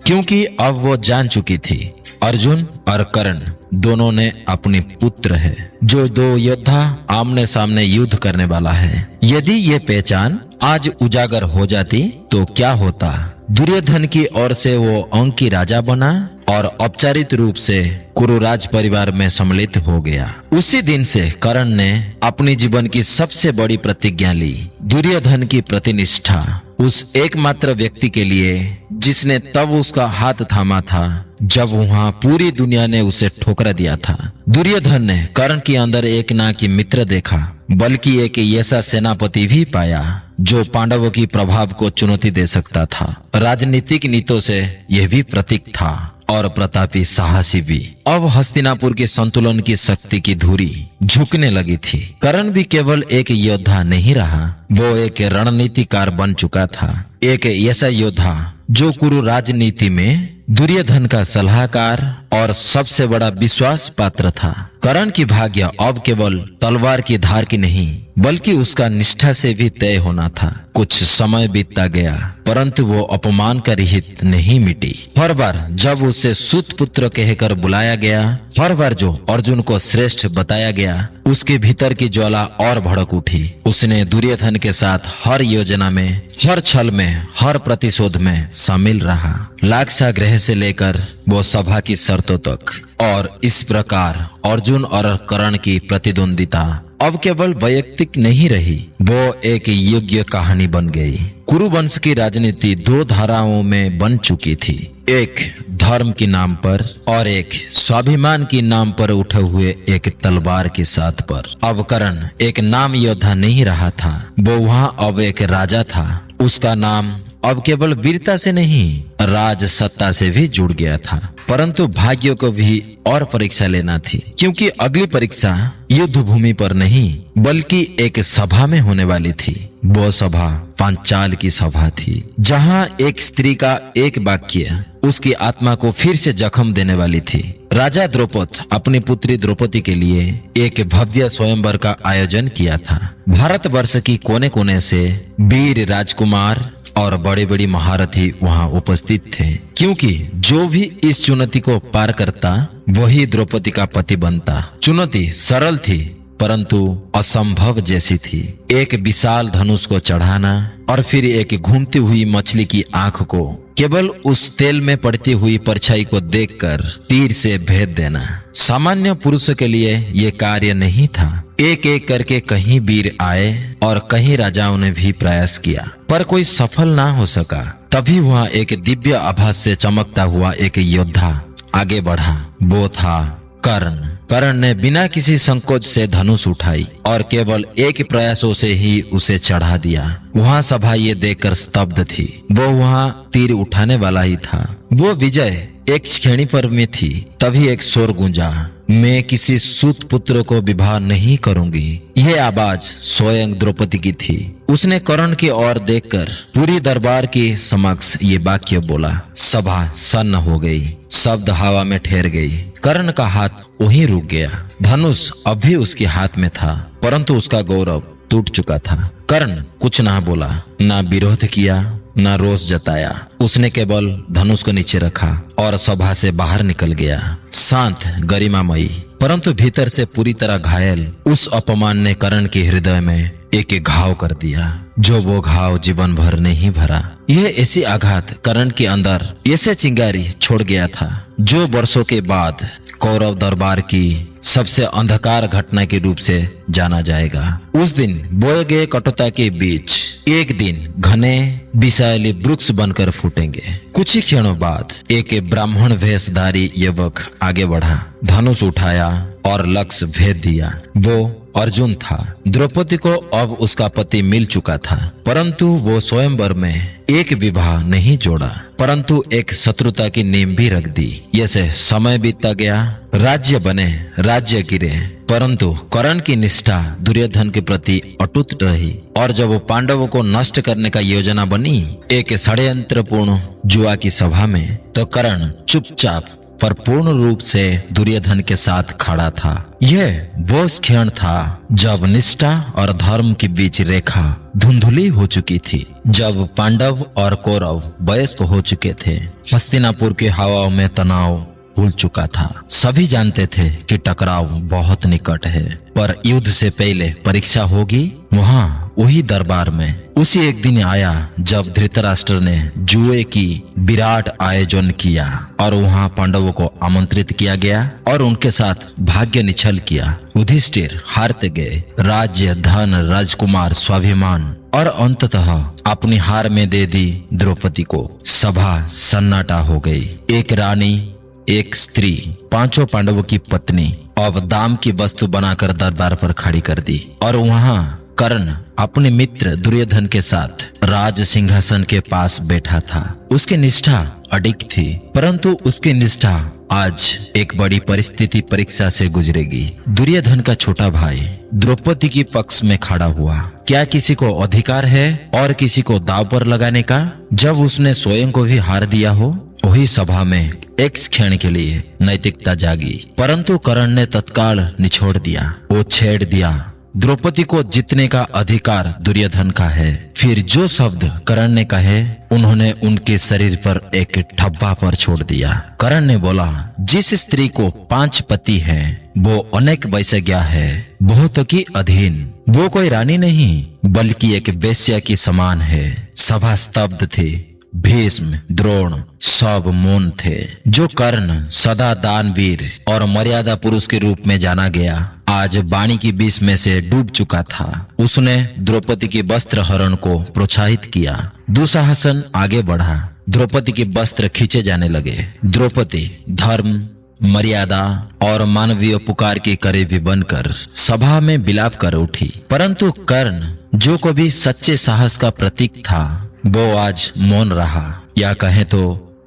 क्योंकि अब वो जान चुकी थी अर्जुन और कर्ण दोनों ने अपने पुत्र है, जो दो योद्धा आमने सामने युद्ध करने वाला है। यदि ये पहचान आज उजागर हो जाती तो क्या होता? दुर्योधन की ओर से वो अंग की राजा बना और औपचारिक रूप से कुरुराज परिवार में सम्मिलित हो गया। उसी दिन से कर्ण ने अपने जीवन की सबसे बड़ी प्रतिज्ञा ली, दुर्योधन की प्रतिनिष्ठा, उस एकमात्र व्यक्ति के लिए जिसने तब उसका हाथ थामा था जब वहां पूरी दुनिया ने उसे ठोकरा दिया था। दुर्योधन ने कर्ण के अंदर एक ना कि मित्र देखा, बल्कि एक ऐसा सेनापति भी पाया जो पांडवों की प्रभाव को चुनौती दे सकता था। राजनीतिक नीतियों से यह भी प्रतीक था और प्रतापी साहसी भी। अब हस्तिनापुर के संतुलन की शक्ति की धुरी झुकने लगी थी। कर्ण भी केवल एक योद्धा नहीं रहा, वो एक रणनीतिकार बन चुका था, एक ऐसा योद्धा जो कुरु राजनीति में दुर्योधन का सलाहकार और सबसे बड़ा विश्वास पात्र था। कर्ण की भाग्य अब केवल तलवार की धार की नहीं, बल्कि उसका निष्ठा से भी तय होना था। कुछ समय बीतता गया, परंतु वो अपमान का रिहित नहीं मिटी। हर बार जब उसे सुत पुत्र कहकर बुलाया गया, हर बार जो अर्जुन को श्रेष्ठ बताया गया, उसके भीतर की ज्वाला और भड़क उठी। उसने दुर्योधन के साथ हर योजना में, हर छल में, हर प्रतिशोध में शामिल रहा, लाक्षागृह से लेकर वो सभा की शर्तों तक। और इस प्रकार अर्जुन और कर्ण की प्रतिद्वंदिता अब केवल वैयक्तिक नहीं रही, वो एक योग्य कहानी बन गई। कुरु वंश की राजनीति दो धाराओं में बन चुकी थी, एक धर्म के नाम पर और एक स्वाभिमान के नाम पर उठे हुए एक तलवार के साथ पर। अब कर्ण एक नाम योद्धा नहीं रहा था, वो वहां अब एक राजा था। उसका नाम अब केवल वीरता से नहीं, राज सत्ता से भी जुड़ गया था। परंतु भाग्य को भी और परीक्षा लेना थी, क्योंकि अगली परीक्षा युद्ध भूमि पर नहीं बल्कि एक सभा में होने वाली थी। वो सभा पांचाल की सभा थी, जहां एक स्त्री का एक वाक्य उसकी आत्मा को फिर से जख्म देने वाली थी। राजा द्रौपद अपनी पुत्री द्रौपदी के लिए एक भव्य स्वयंवर का आयोजन किया था। भारतवर्ष की कोने कोने से वीर राजकुमार और बड़े बड़े महारथी वहां उपस्थित थे, क्योंकि जो भी इस चुनौती को पार करता वही द्रौपदी का पति बनता। चुनौती सरल थी परंतु असंभव जैसी थी। एक विशाल धनुष को चढ़ाना और फिर एक घूमती हुई मछली की आंख को केवल उस तेल में पड़ती हुई परछाई को देखकर तीर से भेद देना सामान्य पुरुषों के लिए ये कार्य नहीं था। एक एक करके कहीं वीर आए और कहीं राजाओं ने भी प्रयास किया, पर कोई सफल ना हो सका। तभी वहां एक दिव्य आभास से चमकता हुआ एक योद्धा आगे बढ़ा। वो था कर्ण। कर्ण ने बिना किसी संकोच से धनुष उठाई और केवल एक प्रयासों से ही उसे चढ़ा दिया। वहां सभा ये देखकर स्तब्ध थी। वो वहां तीर उठाने वाला ही था। वो विजय एक श्रेणी पर में थी। तभी एक शोर गूंजा, मैं किसी सूत पुत्र को विवाह नहीं करूंगी। यह आवाज स्वयं द्रौपदी की थी। उसने कर्ण की ओर देखकर पूरी दरबार के समक्ष ये वाक्य बोला। सभा सन्न हो गई, शब्द हवा में ठहर गई। कर्ण का हाथ वहीं रुक गया। धनुष अब भी उसके हाथ में था, परंतु उसका गौरव टूट चुका था। कर्ण कुछ ना बोला, ना विरोध किया, ना रोष जताया। उसने केवल धनुष को नीचे रखा और सभा से बाहर निकल गया। शांत, गरिमामयी, परंतु भीतर से पूरी तरह घायल उस अपमान ने कर्ण के हृदय में एक घाव कर दिया, जो वो घाव जीवन भर नहीं भरा। यह ऐसी आघात कर्ण के अंदर ऐसे चिंगारी छोड़ गया था, जो वर्षों के बाद कौरव दरबार की सबसे अंधकार घटना के रूप से जाना जाएगा। उस दिन बोए गए कटुता के बीच एक दिन घने विषैले वृक्ष बनकर फूटेंगे। कुछ ही क्षणों बाद एक ब्राह्मण वेशधारी युवक आगे बढ़ा, धनुष उठाया और लक्ष्य भेद दिया। वो अर्जुन था। द्रौपदी को अब उसका पति मिल चुका था, परंतु वो स्वयंवर में एक विवाह नहीं जोड़ा, परंतु एक शत्रुता की नींव भी रख दी। जैसे समय बीतता गया, राज्य बने, राज्य गिरे, परंतु कर्ण की निष्ठा दुर्योधन के प्रति अटूट रही। और जब वो पांडवों को नष्ट करने का योजना बनी एक षड्यंत्रपूर्ण जुआ की सभा में, तो कर्ण चुपचाप पर पूर्ण रूप से दुर्योधन के साथ खड़ा था। यह वो क्षण था जब निष्ठा और धर्म के बीच रेखा धुंधली हो चुकी थी, जब पांडव और कौरव वयस्क हो चुके थे। हस्तिनापुर के हवाओं में तनाव भूल चुका था। सभी जानते थे कि टकराव बहुत निकट है, पर युद्ध से पहले परीक्षा होगी। वहां वही दरबार में उसी एक दिन आया जब धृतराष्ट्र ने जुए की विराट आयोजन किया और वहां पांडवों को आमंत्रित किया गया और उनके साथ भाग्य निछल किया। युधिष्ठिर हारते गए। राज्य, धन, राजकुमार, स्वाभिमान और अंततः अपनी हार में दे दी द्रौपदी को। सभा सन्नाटा हो गई। एक रानी, एक स्त्री, पांचों पांडवों की पत्नी अब दाम की वस्तु बनाकर दरबार पर खड़ी कर दी। और वहां कर्ण अपने मित्र दुर्योधन के साथ राज सिंहासन के पास बैठा था। उसकी निष्ठा अडिग थी, परंतु उसकी निष्ठा आज एक बड़ी परिस्थिति परीक्षा से गुजरेगी। दुर्योधन का छोटा भाई द्रौपदी के पक्ष में खड़ा हुआ। क्या किसी को अधिकार है और किसी को दाव पर लगाने का? जब उसने स्वयं को भी हार दिया हो। वही सभा में एक क्षण के लिए नैतिकता जागी, परंतु कर्ण ने तत्काल निछोड़ दिया। वो छेड़ दिया, द्रौपदी को जीतने का अधिकार दुर्योधन का है। फिर जो शब्द कर्ण ने कहे, उन्होंने उनके शरीर पर एक ठप्पा पर छोड़ दिया। कर्ण ने बोला, जिस स्त्री को 5 पति हैं, वो अनेक वैश्या है, बहुतों की अधीन। वो कोई रानी नहीं, बल्कि एक वेश्या की समान है। सभा स्तब्ध थी। भीष्म, द्रोण सब मौन थे। जो कर्ण सदा दानवीर और मर्यादा पुरुष के रूप में जाना गया, आज वाणी की विष में से डूब चुका था। उसने द्रौपदी के वस्त्र हरण को प्रोत्साहित किया। दुशासन आगे बढ़ा। द्रौपदी के वस्त्र खींचे जाने लगे। द्रौपदी धर्म, मर्यादा और मानवीय पुकार की करीबी बनकर सभा में विलाप कर उठी। परंतु कर्ण, जो कभी सच्चे साहस का प्रतीक था, वो आज मौन रहा, या कहें तो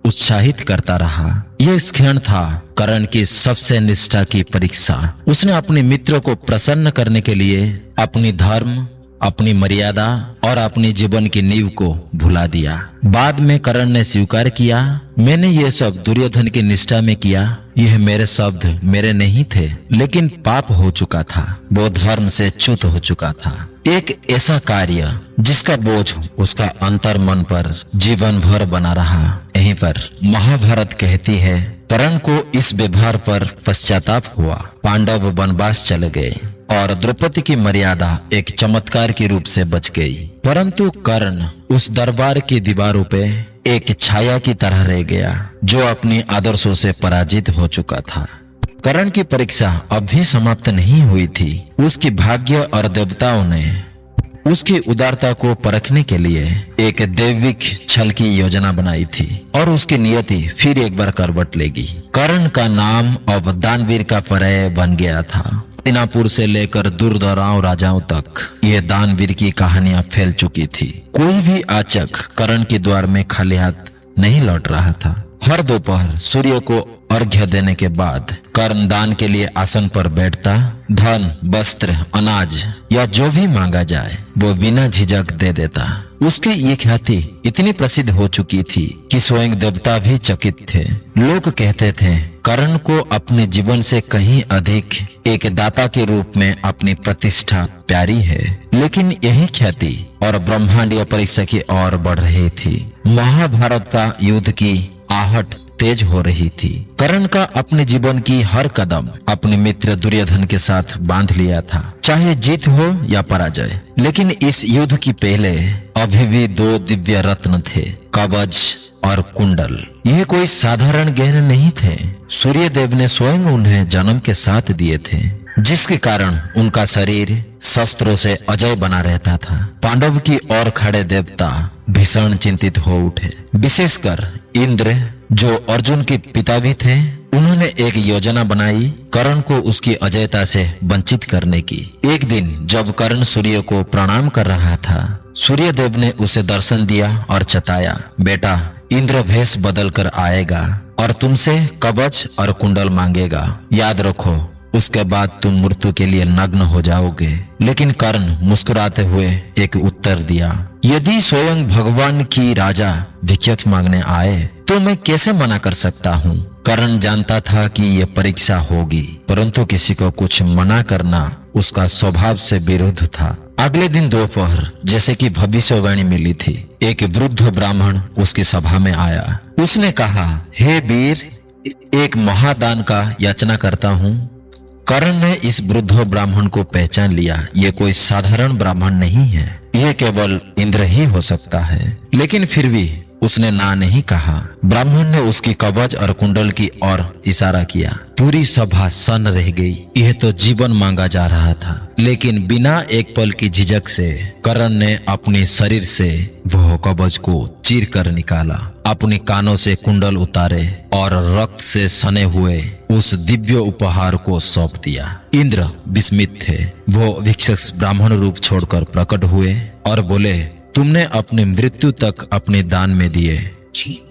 उत्साहित करता रहा। यह क्षण था कर्ण की सबसे निष्ठा की परीक्षा। उसने अपने मित्र को प्रसन्न करने के लिए अपनी धर्म, अपनी मर्यादा और अपनी जीवन की नींव को भुला दिया। बाद में कर्ण ने स्वीकार किया, मैंने ये सब दुर्योधन की निष्ठा में किया। यह मेरे शब्द मेरे नहीं थे, लेकिन पाप हो चुका था, वो धर्म से च्युत हो चुका था। एक ऐसा कार्य जिसका बोझ उसका अंतर मन पर जीवन भर बना रहा। यहीं पर महाभारत कहती है, कर्ण को इस व्यवहार पर पश्चाताप हुआ। पांडव वनवास चले गए और द्रौपदी की मर्यादा एक चमत्कार के रूप से बच गई। परंतु कर्ण उस दरबार की दीवारों पे एक छाया की तरह रह गया, जो अपनी आदर्शों से पराजित हो चुका था। कर्ण की परीक्षा अभी समाप्त नहीं हुई थी। उसकी भाग्य और देवताओं ने उसकी उदारता को परखने के लिए एक दैविक छल की योजना बनाई थी और उसकी नियति फिर एक बार करवट लेगी। कर्ण का नाम अब दानवीर का पर्याय बन गया था। हस्तिनापुर से लेकर दूर-दराज राजाओं तक ये दानवीर की कहानियां फैल चुकी थी। कोई भी याचक कर्ण के द्वार में खाली हाथ नहीं लौट रहा था। हर दोपहर सूर्य को अर्घ्य देने के बाद कर्ण दान के लिए आसन पर बैठता। धन, वस्त्र, अनाज या जो भी मांगा जाए वो बिना झिझक दे देता। उसकी ये ख्याति इतनी प्रसिद्ध हो चुकी थी कि स्वयं देवता भी चकित थे। लोग कहते थे, कर्ण को अपने जीवन से कहीं अधिक एक दाता के रूप में अपनी प्रतिष्ठा प्यारी है। लेकिन यही ख्याति और ब्रह्मांडीय परीक्षा की ओर बढ़ रही थी। महाभारत का युद्ध की आहट तेज हो रही थी। कर्ण का अपने जीवन की हर कदम अपने मित्र दुर्योधन के साथ बांध लिया था, चाहे जीत हो या पराजय। लेकिन इस युद्ध की पहले अभी भी दो दिव्य रत्न थे, कवच और कुंडल। यह कोई साधारण गहने नहीं थे। सूर्यदेव ने स्वयं उन्हें जन्म के साथ दिए थे, जिसके कारण उनका शरीर शस्त्रों से अजय बना रहता था। पांडव की ओर खड़े देवता भीषण चिंतित हो उठे। विशेषकर इंद्र, जो अर्जुन के पिता भी थे, उन्होंने एक योजना बनाई कर्ण को उसकी अजयता से वंचित करने की। एक दिन जब कर्ण सूर्य को प्रणाम कर रहा था, सूर्यदेव ने उसे दर्शन दिया और चताया, बेटा, इंद्र भेष बदल कर आएगा और तुमसे कवच और कुंडल मांगेगा। याद रखो, उसके बाद तुम मृत्यु के लिए नग्न हो जाओगे। लेकिन कर्ण मुस्कुराते हुए एक उत्तर दिया, यदि स्वयं भगवान की राजा भिक्षा मांगने आए तो मैं कैसे मना कर सकता हूँ। कर्ण जानता था कि यह परीक्षा होगी, परंतु किसी को कुछ मना करना उसका स्वभाव से विरुद्ध था। अगले दिन दोपहर, जैसे कि भविष्यवाणी मिली थी, एक वृद्ध ब्राह्मण उसकी सभा में आया। उसने कहा, हे वीर, एक महादान का याचना करता हूँ। कर्ण ने इस वृद्ध ब्राह्मण को पहचान लिया। ये कोई साधारण ब्राह्मण नहीं है, यह केवल इंद्र ही हो सकता है। लेकिन फिर भी उसने ना नहीं कहा। ब्राह्मण ने उसकी कवच और कुंडल की ओर इशारा किया। पूरी सभा सन्न रह गई। यह तो जीवन मांगा जा रहा था, लेकिन बिना एक पल की झिझक से कर्ण ने अपने शरीर से वह कवच को चीर कर निकाला, अपने कानों से कुंडल उतारे और रक्त से सने हुए उस दिव्य उपहार को सौंप दिया। इंद्र विस्मित थे। वो भिक्षक ब्राह्मण रूप छोड़कर प्रकट हुए और बोले, तुमने अपनी मृत्यु तक अपने दान में दिए,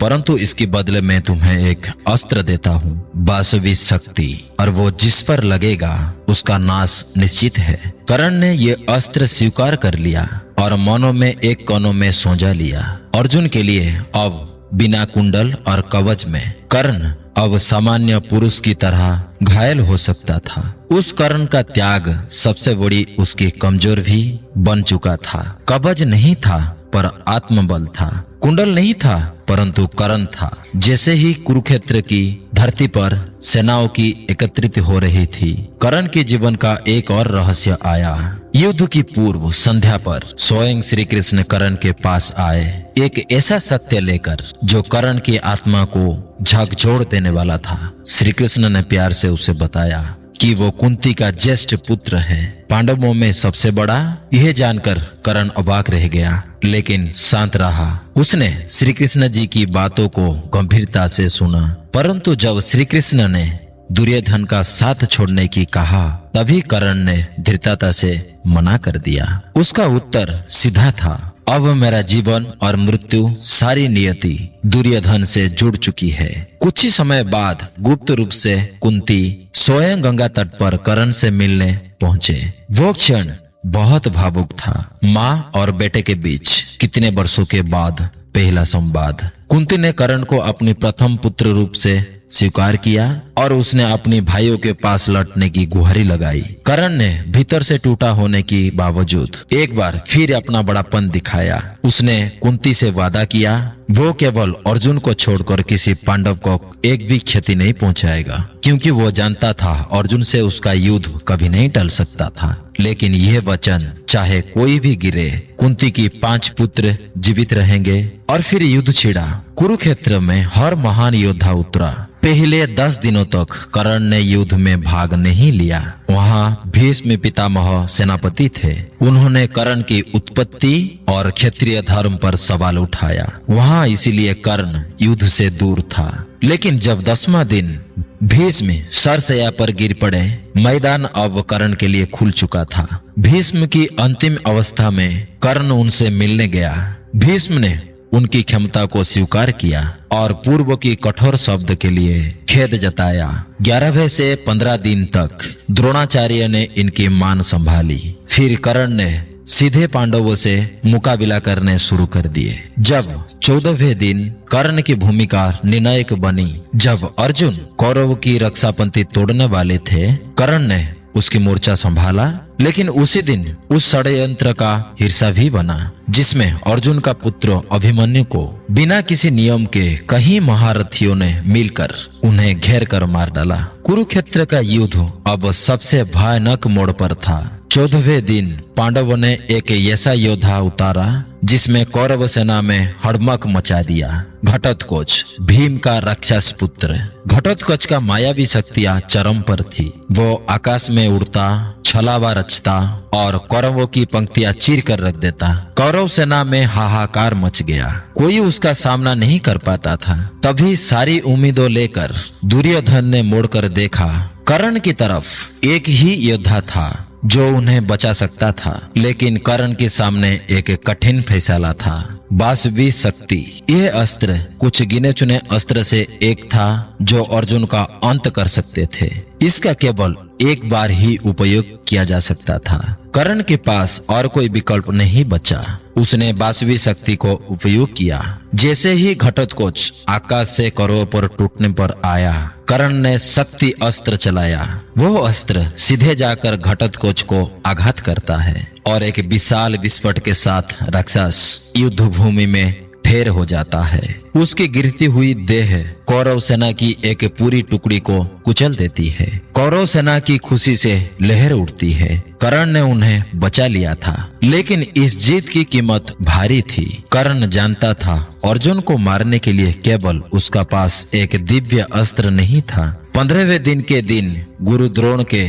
परंतु इसके बदले में तुम्हें एक अस्त्र देता हूँ, वासवी शक्ति, और वो जिस पर लगेगा उसका नाश निश्चित है। कर्ण ने ये अस्त्र स्वीकार कर लिया और मनो में एक कोनों में सोचा लिया। अर्जुन के लिए अब बिना कुंडल और कवच में कर्ण अब सामान्य पुरुष की तरह घायल हो सकता था। उस कर्ण का त्याग सबसे बड़ी उसकी कमजोर भी बन चुका था। कवच नहीं था पर आत्मबल था, कुंडल नहीं था परंतु कर्ण था। जैसे ही कुरुक्षेत्र की धरती पर सेनाओं की एकत्रित हो रही थी, कर्ण के जीवन का एक और रहस्य आया। युद्ध की पूर्व संध्या पर स्वयं श्री कृष्ण कर्ण के पास आए, एक ऐसा सत्य लेकर जो कर्ण की आत्मा को झकझोर देने वाला था। श्री कृष्ण ने प्यार से उसे बताया कि वो कुंती का ज्येष्ठ पुत्र है, पांडवों में सबसे बड़ा। यह जानकर कर्ण अवाक रह गया, लेकिन शांत रहा। उसने श्री कृष्ण जी की बातों को गंभीरता से सुना, परंतु जब श्री कृष्ण ने दुर्योधन का साथ छोड़ने की कहा, तभी कर्ण ने दृढ़ता से मना कर दिया। उसका उत्तर सीधा था, अब मेरा जीवन और मृत्यु सारी नियति दुर्योधन से जुड़ चुकी है। कुछ ही समय बाद गुप्त रूप से कुंती स्वयं गंगा तट पर कर्ण से मिलने पहुंचे। वो क्षण बहुत भावुक था। माँ और बेटे के बीच कितने वर्षों के बाद पहला संवाद। कुंती ने कर्ण को अपनी प्रथम पुत्र रूप से स्वीकार किया और उसने अपने भाइयों के पास लौटने की गुहारी लगाई। कर्ण ने भीतर से टूटा होने की बावजूद एक बार फिर अपना बड़ापन दिखाया। उसने कुंती से वादा किया वो केवल अर्जुन को छोड़कर किसी पांडव को एक भी क्षति नहीं पहुंचाएगा, क्योंकि वो जानता था अर्जुन से उसका युद्ध कभी नहीं टल सकता था। लेकिन यह वचन चाहे कोई भी गिरे, कुंती की 5 पुत्र जीवित रहेंगे। और फिर युद्ध छिड़ा। कुरुक्षेत्र में हर महान योद्धा उतरा। पहले 10 दिनों तक कर्ण ने युद्ध में भाग नहीं लिया। वहाँ भीष्म पितामह सेनापति थे। उन्होंने कर्ण की उत्पत्ति और क्षत्रिय धर्म पर सवाल उठाया। वहाँ इसीलिए कर्ण युद्ध से दूर था। लेकिन जब 10वां दिन भीष्म सरसैया पर गिर पड़े, मैदान अब कर्ण के लिए खुल चुका था। भीष्म की अंतिम अवस्था में कर्ण उनसे मिलने गया। भीष्म ने उनकी क्षमता को स्वीकार किया और पूर्व की कठोर शब्द के लिए खेद जताया। 11वें से 15 दिन तक द्रोणाचार्य ने इनकी मान संभाली। फिर कर्ण ने सीधे पांडवों से मुकाबला करने शुरू कर दिए। जब 14वें दिन कर्ण की भूमिका निर्णायक बनी। जब अर्जुन कौरव की रक्षापंक्ति तोड़ने वाले थे, कर्ण ने उसकी मोर्चा संभाला। लेकिन उसी दिन उस षड्यंत्र का हिस्सा भी बना, जिसमें अर्जुन का पुत्र अभिमन्यु को बिना किसी नियम के कई महारथियों ने मिलकर उन्हें घेर कर मार डाला। कुरुक्षेत्र का युद्ध अब सबसे भयानक मोड़ पर था। 14वें दिन पांडवों ने एक ऐसा योद्धा उतारा जिसमें कौरव सेना में हड़मक मचा दिया। घटोत्कच, भीम का राक्षस पुत्र। घटोत्कच का मायावी शक्तियां चरम पर थी। वो आकाश में उड़ता, छलावा रचता और कौरवों की पंक्तियां चीर कर रख देता। कौरव सेना में हाहाकार मच गया। कोई उसका सामना नहीं कर पाता था। तभी सारी उम्मीदों लेकर दुर्योधन ने मुड़कर देखा। कर्ण की तरफ एक ही योद्धा था जो उन्हें बचा सकता था। लेकिन कर्ण के सामने एक कठिन फैसला था, वासवी शक्ति। यह अस्त्र कुछ गिने चुने अस्त्र से एक था जो अर्जुन का अंत कर सकते थे। इसका केवल एक बार ही उपयोग किया जा सकता था। कर्ण के पास और कोई विकल्प नहीं बचा। उसने वासवी शक्ति को उपयोग किया। जैसे ही घटोत्कच आकाश से कौरवों पर टूटने पर आया, कर्ण ने शक्ति अस्त्र चलाया। वो अस्त्र सीधे जाकर घटोत्कच को आघात करता है और एक विशाल विस्फोट के साथ राक्षस युद्ध भूमि में ढेर हो जाता है। उसकी गिरती हुई देह कौरव सेना की एक पूरी टुकड़ी को कुचल देती है। कौरव सेना की खुशी से लहर उठती है। कर्ण ने उन्हें बचा लिया था, लेकिन इस जीत की कीमत भारी थी। कर्ण जानता था अर्जुन को मारने के लिए केवल उसका पास एक दिव्य अस्त्र नहीं था। 15वें दिन के दिन गुरु द्रोण के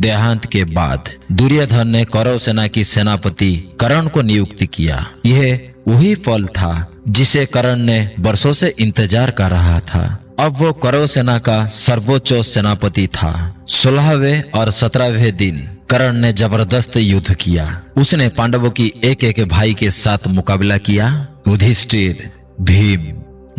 देहांत के बाद दुर्योधन ने कौरव सेना की सेनापति कर्ण को नियुक्त किया। यह वही फल था जिसे कर्ण ने वर्षों से इंतजार कर रहा था। अब वो कौरव सेना का सर्वोच्च सेनापति था। 16वें और 17वें दिन कर्ण ने जबरदस्त युद्ध किया। उसने पांडवों की एक एक भाई के साथ मुकाबला किया। युधिष्ठिर, भीम,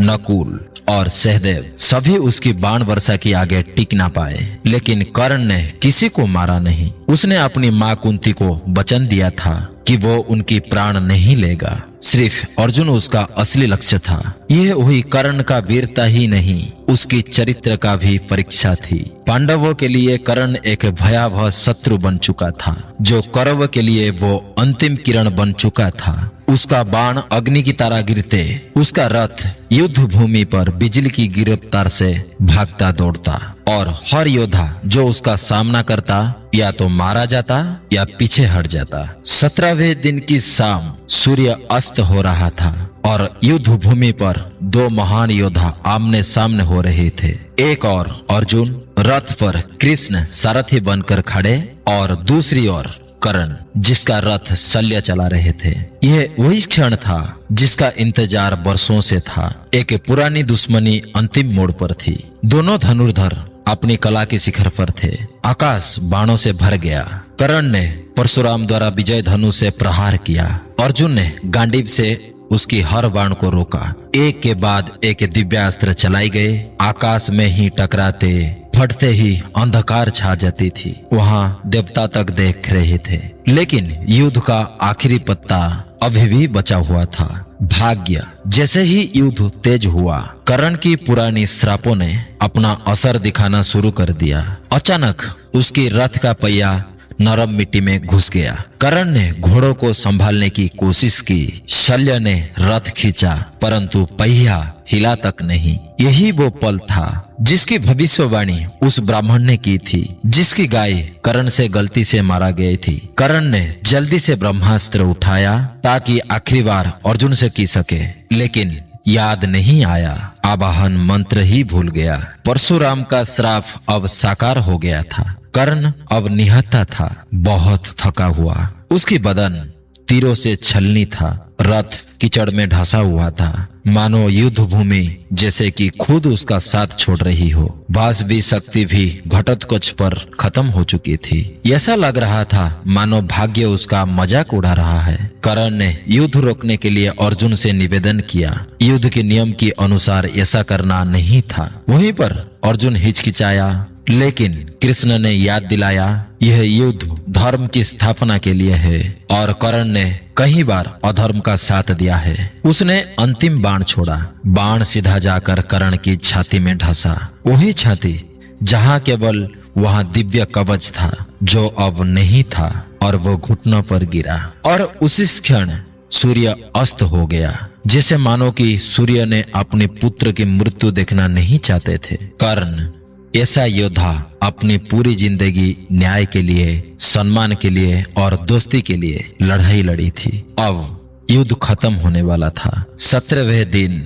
नकुल और सहदेव सभी उसकी बाण वर्षा के आगे टिक ना पाए। लेकिन कर्ण ने किसी को मारा नहीं। उसने अपनी माँ कुंती को वचन दिया था कि वो उनकी प्राण नहीं लेगा। सिर्फ अर्जुन उसका असली लक्ष्य था। यह वही कर्ण का वीरता ही नहीं, उसकी चरित्र का भी परीक्षा थी। पांडवों के लिए कर्ण एक भयावह शत्रु बन चुका था, जो कौरव के लिए वो अंतिम किरण बन चुका था। उसका बाण अग्नि की तरह गिरते, उसका रथ युद्ध भूमि पर बिजली की गिरफ्तार से भागता दौड़ता और हर योद्धा जो उसका सामना करता या तो मारा जाता या पीछे हट जाता। 17वें दिन की शाम सूर्य अस्त हो रहा था और युद्ध भूमि पर 2 महान योद्धा आमने सामने हो रहे थे। एक और अर्जुन रथ पर कृष्ण सारथी बनकर खड़े और दूसरी ओर कर्ण जिसका रथ शल्य चला रहे थे। यह वही क्षण था जिसका इंतजार वर्षों से था। एक पुरानी दुश्मनी अंतिम मोड़ पर थी। दोनों धनुर्धर अपनी कला के शिखर पर थे। आकाश बाणों से भर गया। कर्ण ने परशुराम द्वारा विजय धनु से प्रहार किया। अर्जुन ने गांडीव से उसकी हर बाण को रोका। एक के बाद एक दिव्यास्त्र चलाई गए। आकाश में ही टकराते फटते ही अंधकार छा जाती थी। वहाँ देवता तक देख रहे थे, लेकिन युद्ध का आखिरी पत्ता अभी भी बचा हुआ था। भाग्य। जैसे ही युद्ध तेज हुआ, कर्ण की पुरानी श्रापों ने अपना असर दिखाना शुरू कर दिया। अचानक उसकी रथ का पहिया नरम मिट्टी में घुस गया। कर्ण ने घोड़ों को संभालने की कोशिश की। शल्य ने रथ खींचा, परंतु पहिया हिला तक नहीं। यही वो पल था जिसकी भविष्यवाणी उस ब्राह्मण ने की थी, जिसकी गाय कर्ण से गलती से मारा गई थी। कर्ण ने जल्दी से ब्रह्मास्त्र उठाया ताकि आखिरी बार अर्जुन से की सके, लेकिन याद नहीं आया। आवाहन मंत्र ही भूल गया। परशुराम का श्राप अब साकार हो गया था। कर्ण अब निहत्था था, बहुत थका हुआ। उसकी बदन तीरों से छलनी था। रथ कीचड़ में ढसा हुआ था, मानो युद्ध भूमि जैसे कि खुद उसका साथ छोड़ रही हो। वासवी शक्ति भी घटोत्कच पर खत्म हो चुकी थी। ऐसा लग रहा था मानो भाग्य उसका मजाक उड़ा रहा है। कर्ण ने युद्ध रोकने के लिए अर्जुन से निवेदन किया। युद्ध के नियम के अनुसार ऐसा करना नहीं था। वहीं पर अर्जुन हिचकिचाया, लेकिन कृष्ण ने याद दिलाया, यह युद्ध धर्म की स्थापना के लिए है और कर्ण ने कई बार अधर्म का साथ दिया है। उसने अंतिम बाण छोड़ा। बाण सीधा जाकर कर्ण की छाती में ढसा। वही छाती जहां केवल वहां दिव्य कवच था, जो अब नहीं था, और वो घुटनों पर गिरा। और उसी क्षण सूर्य अस्त हो गया, जैसे मानो कि सूर्य ने अपने पुत्र की मृत्यु देखना नहीं चाहते थे। कर्ण ऐसा योद्धा अपनी पूरी जिंदगी न्याय के लिए, सम्मान के लिए और दोस्ती के लिए लड़ाई लड़ी थी। अब युद्ध खत्म होने वाला था। 17वें दिन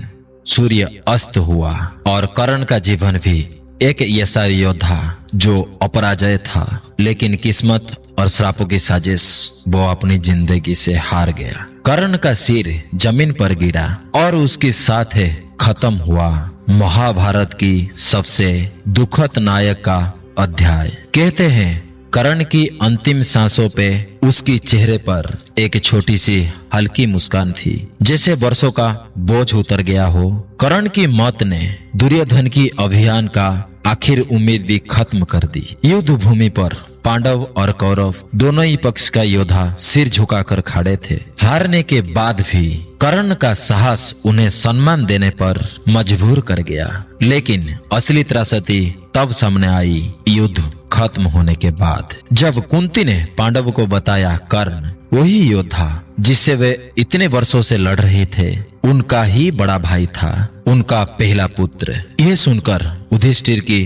सूर्य अस्त हुआ और कर्ण का जीवन भी एक ऐसा योद्धा जो अपराजय था, लेकिन किस्मत और श्रापों की साजिश वो अपनी जिंदगी से हार गया। कर्ण का सिर जमीन पर गिरा और उसके साथ खत्म हुआ महाभारत की सबसे दुखद नायक का अध्याय। कहते हैं कर्ण की अंतिम सांसों पे उसकी चेहरे पर एक छोटी सी हल्की मुस्कान थी, जैसे वर्षों का बोझ उतर गया हो। कर्ण की मौत ने दुर्योधन की अभियान का आखिर उम्मीद भी खत्म कर दी। युद्ध भूमि पर पांडव और कौरव दोनों ही पक्ष का योद्धा सिर झुकाकर खड़े थे। हारने के बाद भी कर्ण का साहस उन्हें सम्मान देने पर मजबूर कर गया। लेकिन असली त्रासदी तब सामने आई युद्ध खत्म होने के बाद, जब कुंती ने पांडव को बताया कर्ण वही योद्धा जिससे वे इतने वर्षों से लड़ रहे थे, उनका ही बड़ा भाई था, उनका पहला पुत्र। यह सुनकर युधिष्ठिर की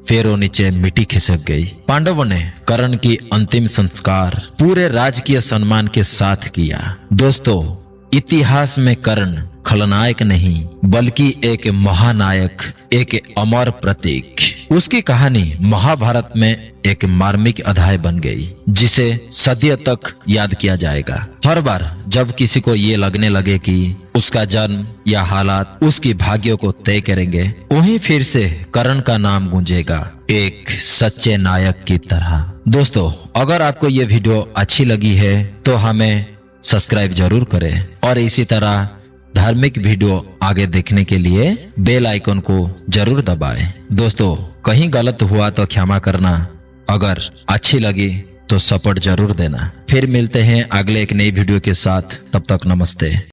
पैरों नीचे मिट्टी खिसक गई। पांडवों ने कर्ण की अंतिम संस्कार पूरे राजकीय सम्मान के साथ किया। दोस्तों, इतिहास में कर्ण खलनायक नहीं बल्कि एक महानायक, एक अमर प्रतीक। उसकी कहानी महाभारत में एक मार्मिक अध्याय बन गई, जिसे सदियों तक याद किया जाएगा। हर बार जब किसी को ये लगने लगे कि उसका जन्म या हालात उसकी भाग्यों को तय करेंगे, वहीं फिर से कर्ण का नाम गूंजेगा, एक सच्चे नायक की तरह। दोस्तों, अगर आपको ये वीडियो अच्छी लगी है तो हमें सब्सक्राइब जरूर करें और इसी तरह धार्मिक वीडियो आगे देखने के लिए बेल आइकन को जरूर दबाएं। दोस्तों, कहीं गलत हुआ तो क्षमा करना। अगर अच्छी लगी तो सपोर्ट जरूर देना। फिर मिलते हैं अगले एक नई वीडियो के साथ। तब तक नमस्ते।